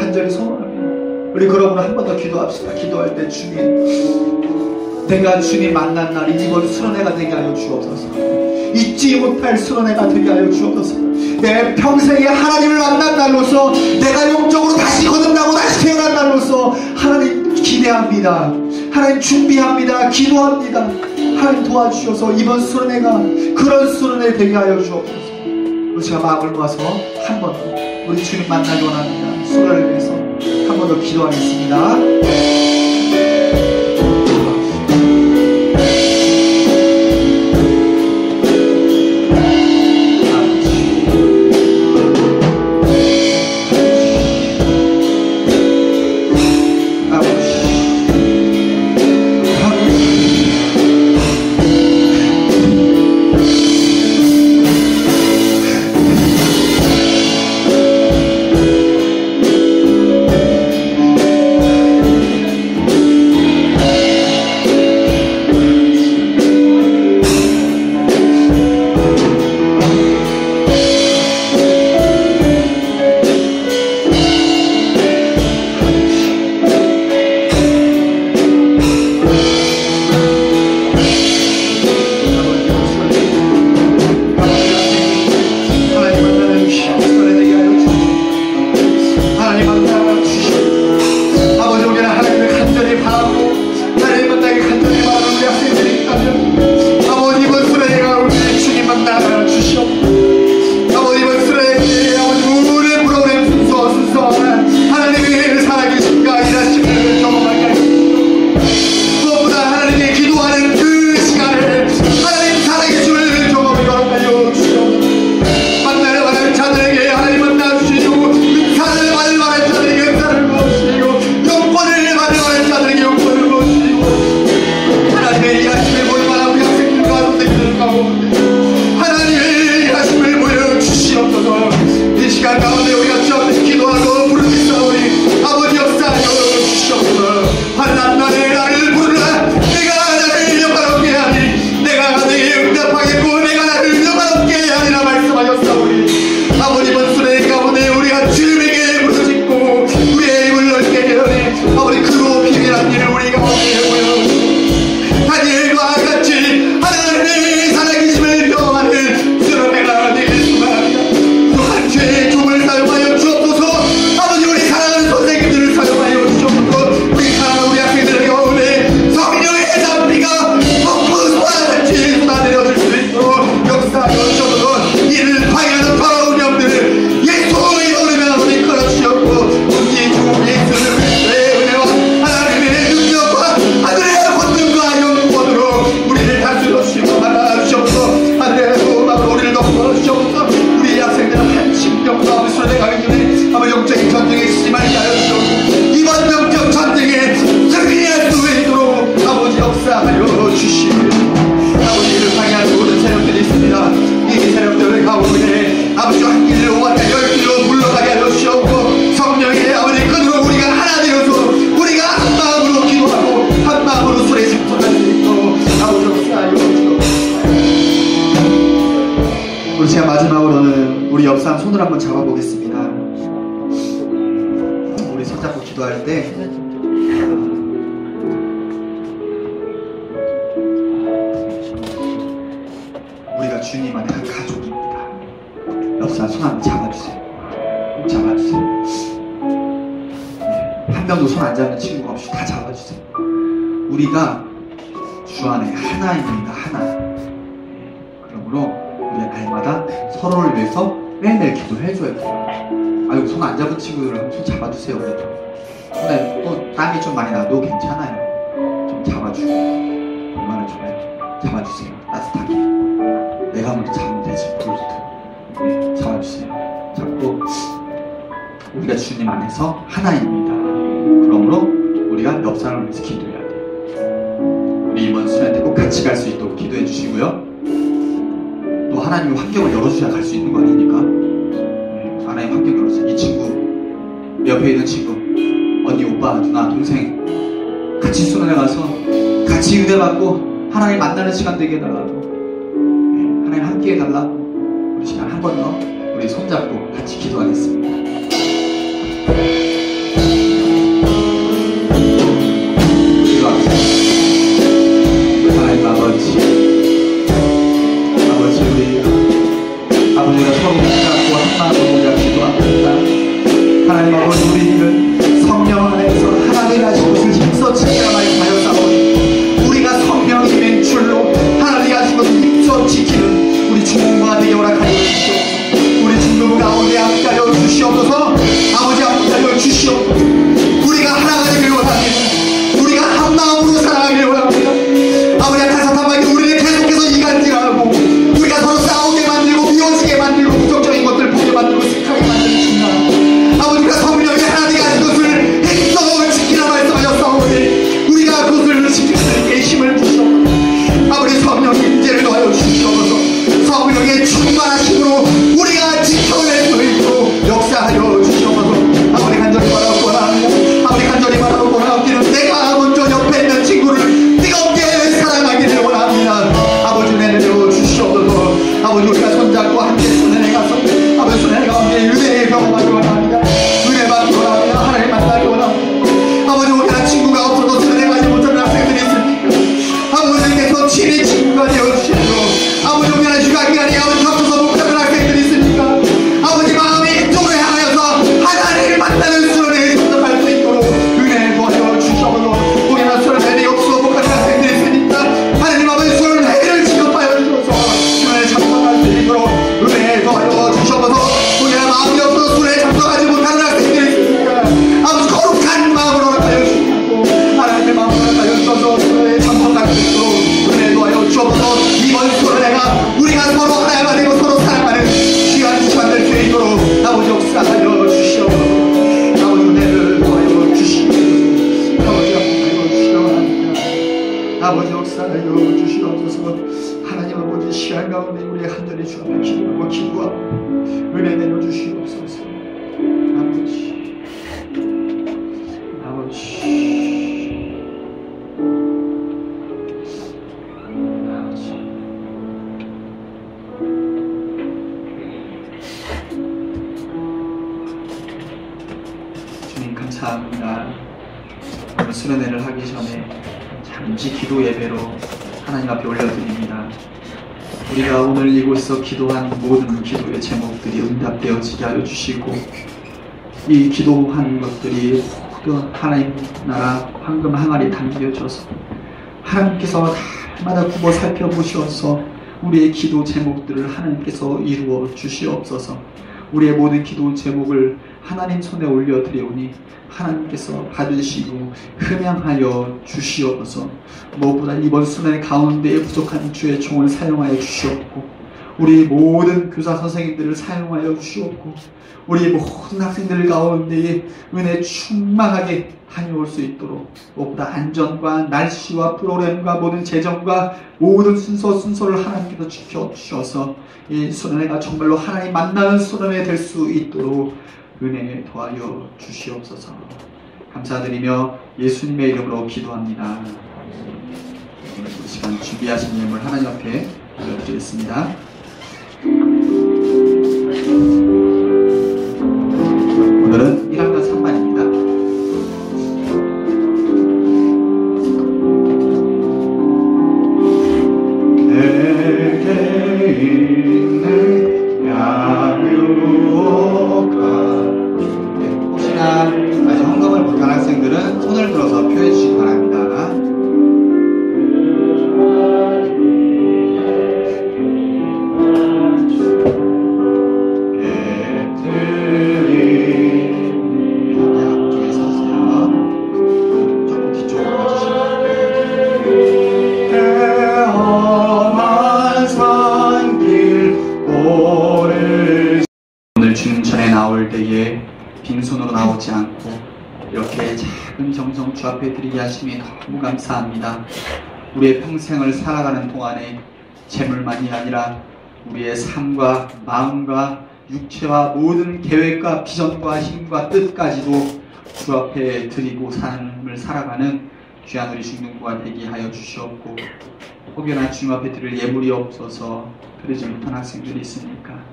간절히 소원합니다. 우리 그러므로 한 번 더 기도합시다. 기도할 때, 주님, 내가 주님 만난 날이 이번 수련회가 되게 하여 주옵소서. 잊지 못할 수련회가 되게 하여 주옵소서. 내 평생에 하나님을 만난 날로서, 내가 영적으로 다시 거듭나고 다시 태어난 날로서 하나님 기대합니다. 하나님 준비합니다. 기도합니다. 하나님 도와주셔서 이번 수련회가 그런 수련회 되게 하여 주옵소서. 우리가 마음을 모아서 한 번 더 우리 주님 만나기 원합니다. 수련을 위해서 한 번 더 기도하겠습니다. 기도하겠습니다. 우리 손잡고 기도할 때 우리가 주님 안에 한 가족입니다. 옆 사람 손 한번 잡아주세요. 잡아주세요. 한 명도 손 안 잡는 친구가 없이 다 잡아주세요. 우리가 주 안에 하나입니다. 하나. 그러므로 우리 날마다 서로를 위해서 매일매일 기도를 해줘야 돼요. 아유, 손 안 잡은 친구들 손 잡아주세요. 우리도 손에 또 땀이 좀 많이 나도 괜찮아요. 좀 잡아주고 얼마나 좋아요. 잡아주세요. 따뜻하게. 내가 먼저 잡으면 되지. 네, 잡아주세요. 잡고 우리가 주님 안에서 하나입니다. 그러므로 우리가 옆 사람을 위해서 기도해야 돼요. 우리 이번 수련회 때 꼭 같이 갈 수 있도록 기도해 주시고요. 또 하나님의 환경을 열어주셔야 갈 수 있는 거 아닙니까? 네, 하나님의 환경 열어주세요. 이 친구, 옆에 있는 친구, 언니, 오빠, 누나, 동생 같이 수련회 가서 같이 은혜 받고 하나님 만나는 시간 되게 해달라고, 네, 하나님 함께 해달라고 우리 시간 한 번 더 우리 손잡고 같이 기도하겠습니다. 하나님 아버지, 아버지가 서로 붙잡고 한마음으로 우리가 기도합니다. 하나님 아버지, 우리는 성령 안에서 하나님 하신 것을 힘써 지켜나가야 하였사오니 우리가 성령님의 줄로 하나님 하신 것을 힘써 지키는 우리 중부가 되게 허락하여 주시옵소서. 우리 중부 가운데 함께하여 주시옵소서. 아버지 함께하여 주시옵소서. 우리가 하나가 되길 원합니다. 우리가 한 마음으로 살아가길 원합니다. 아버지 다사탄방에 우리를 계속해서 이간질하고 우리가 서로 싸우게 만들고 미워지게 만들고 부정적인 것들 보게 만들고 sik하게 만드는 순간 아버지, 우리가 성령이 하나님이 하신 것을 행동을 지키라 말씀하셨사오니 우리가 그것을 지킬 수 있게 힘을 주시옵소서. 아버지, 성령의 임재를 더하여 주시옵소서. 성령의 충만하심으로 우리가 지켜낼 수 있도록 역사하여 주시옵소서. 아버지, 간절히 바라고 원합니다. 아버지, 간절히 바라고 원합니다. 내가 먼저 옆에 있는 친구를 뜨겁게 사랑하기를 원합니다. 아버지, 은혜를 주시옵소서. 아버지, 우리가 손잡고 함께 수련회 가서 아버지 수련회 가운데 은혜의 경험하기 원합니다. 은혜 받기 원합니다. 하나님 만나기 원합니다. 아버지, 우리가 친구가 없어도 수련회 가지 못하는 학생들이 있습니까? 아버지께서 친히 친구가 되어주시고 아버지, 우리가 휴가 기간에 아버지 겹쳐서 못하는 학생들이 있습니까? 아버지, 마음이 이쪽으로 향하여서 하나님을 만나는 수련회에 선택할 수 있도록 은혜 도와줘 주시옵소서. 우리가 수련회에 없어 못하는 학생들이 있으니까 하나님 아버지 수련회를 지급하여 주셔서 수련회에 참석할 수 있도록 은혜 도와줘 주시옵소서. 우리가 마음이 없어서 수련회에 참석하지 못하는 학생들이 있으니까 아버지 거룩한 마음으로 하여 주시고 하나님의 마음으로 하여 주셔서 수련회에 참석할 수 있도록 은혜 도와여 주옵소서. 이번 수련회가 우리가 서로 하나가 되고 서로 사랑하는 시간 될 수 있도록 아버지 역사하여 주시옵소서. 아버지, 은혜를 도와여 주시옵소서. 아버지, 역사하여 주시옵소서. 아버지, 역사하여 주시옵소서. 하나님 아버지, 시간 가운데 우리 간절히 주 앞에 기도하고 은혜 내려 주시옵소서. 아버지, 아버지, 아버지. 주님 감사합니다. 오늘 수련회를 하기 전에 잠시 기도 예배로 하나님 앞에 올려드립니다. 우리가 오늘 이곳에서 기도한 모든 기도의 제목들이 응답되어지게 하여 주시고 이 기도한 것들이 모두 하나님 나라 황금 항아리에 담겨져서 하나님께서 날마다 굽어 살펴보셔서 우리의 기도 제목들을 하나님께서 이루어 주시옵소서. 우리의 모든 기도 제목을 하나님 손에 올려드리오니 하나님께서 받으시고 흠양하여 주시옵소서. 무엇보다 이번 수련회 가운데에 부족한 주의 종을 사용하여 주시옵고 우리 모든 교사 선생님들을 사용하여 주시옵고 우리 모든 학생들 가운데에 은혜 충만하게 다녀올 수 있도록 무엇보다 안전과 날씨와 프로그램과 모든 재정과 모든 순서를 하나님께서 지켜주셔서 이 수련회가 정말로 하나님 만나는 수련회 될 수 있도록 은혜 더하여 주시옵소서. 감사드리며 예수님의 이름으로 기도합니다. 오늘 이 시간 준비하신 예물 하나님 앞에 올려드리겠습니다. 나올 때에 빈손으로 나오지 않고 이렇게 작은 정성 주 앞에 드리게 하심이 너무 감사합니다. 우리의 평생을 살아가는 동안에 재물만이 아니라 우리의 삶과 마음과 육체와 모든 계획과 비전과 힘과 뜻까지도 주 앞에 드리고 삶을 살아가는 귀한 우리 중등부가 되게 하여 주시옵고, 혹여나 주님 앞에 드릴 예물이 없어서 드리지 못한 학생들이 있으니까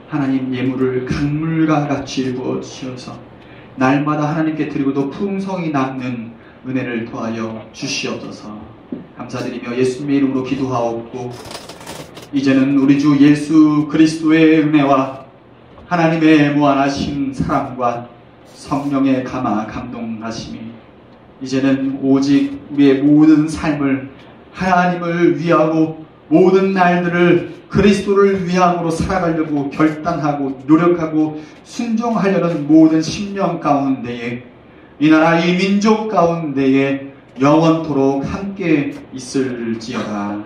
하나님 예물을 강물과 같이 부어 주셔서 날마다 하나님께 드리고도 풍성이 남는 은혜를 더하여 주시옵소서. 감사드리며 예수님의 이름으로 기도하옵고, 이제는 우리 주 예수 그리스도의 은혜와 하나님의 무한하신 사랑과 성령의 감동하심이 이제는 오직 우리의 모든 삶을 하나님을 위하고 모든 날들을 그리스도를 위함으로 살아가려고 결단하고 노력하고 순종하려는 모든 심령 가운데에, 이 나라 이 민족 가운데에 영원토록 함께 있을지어다.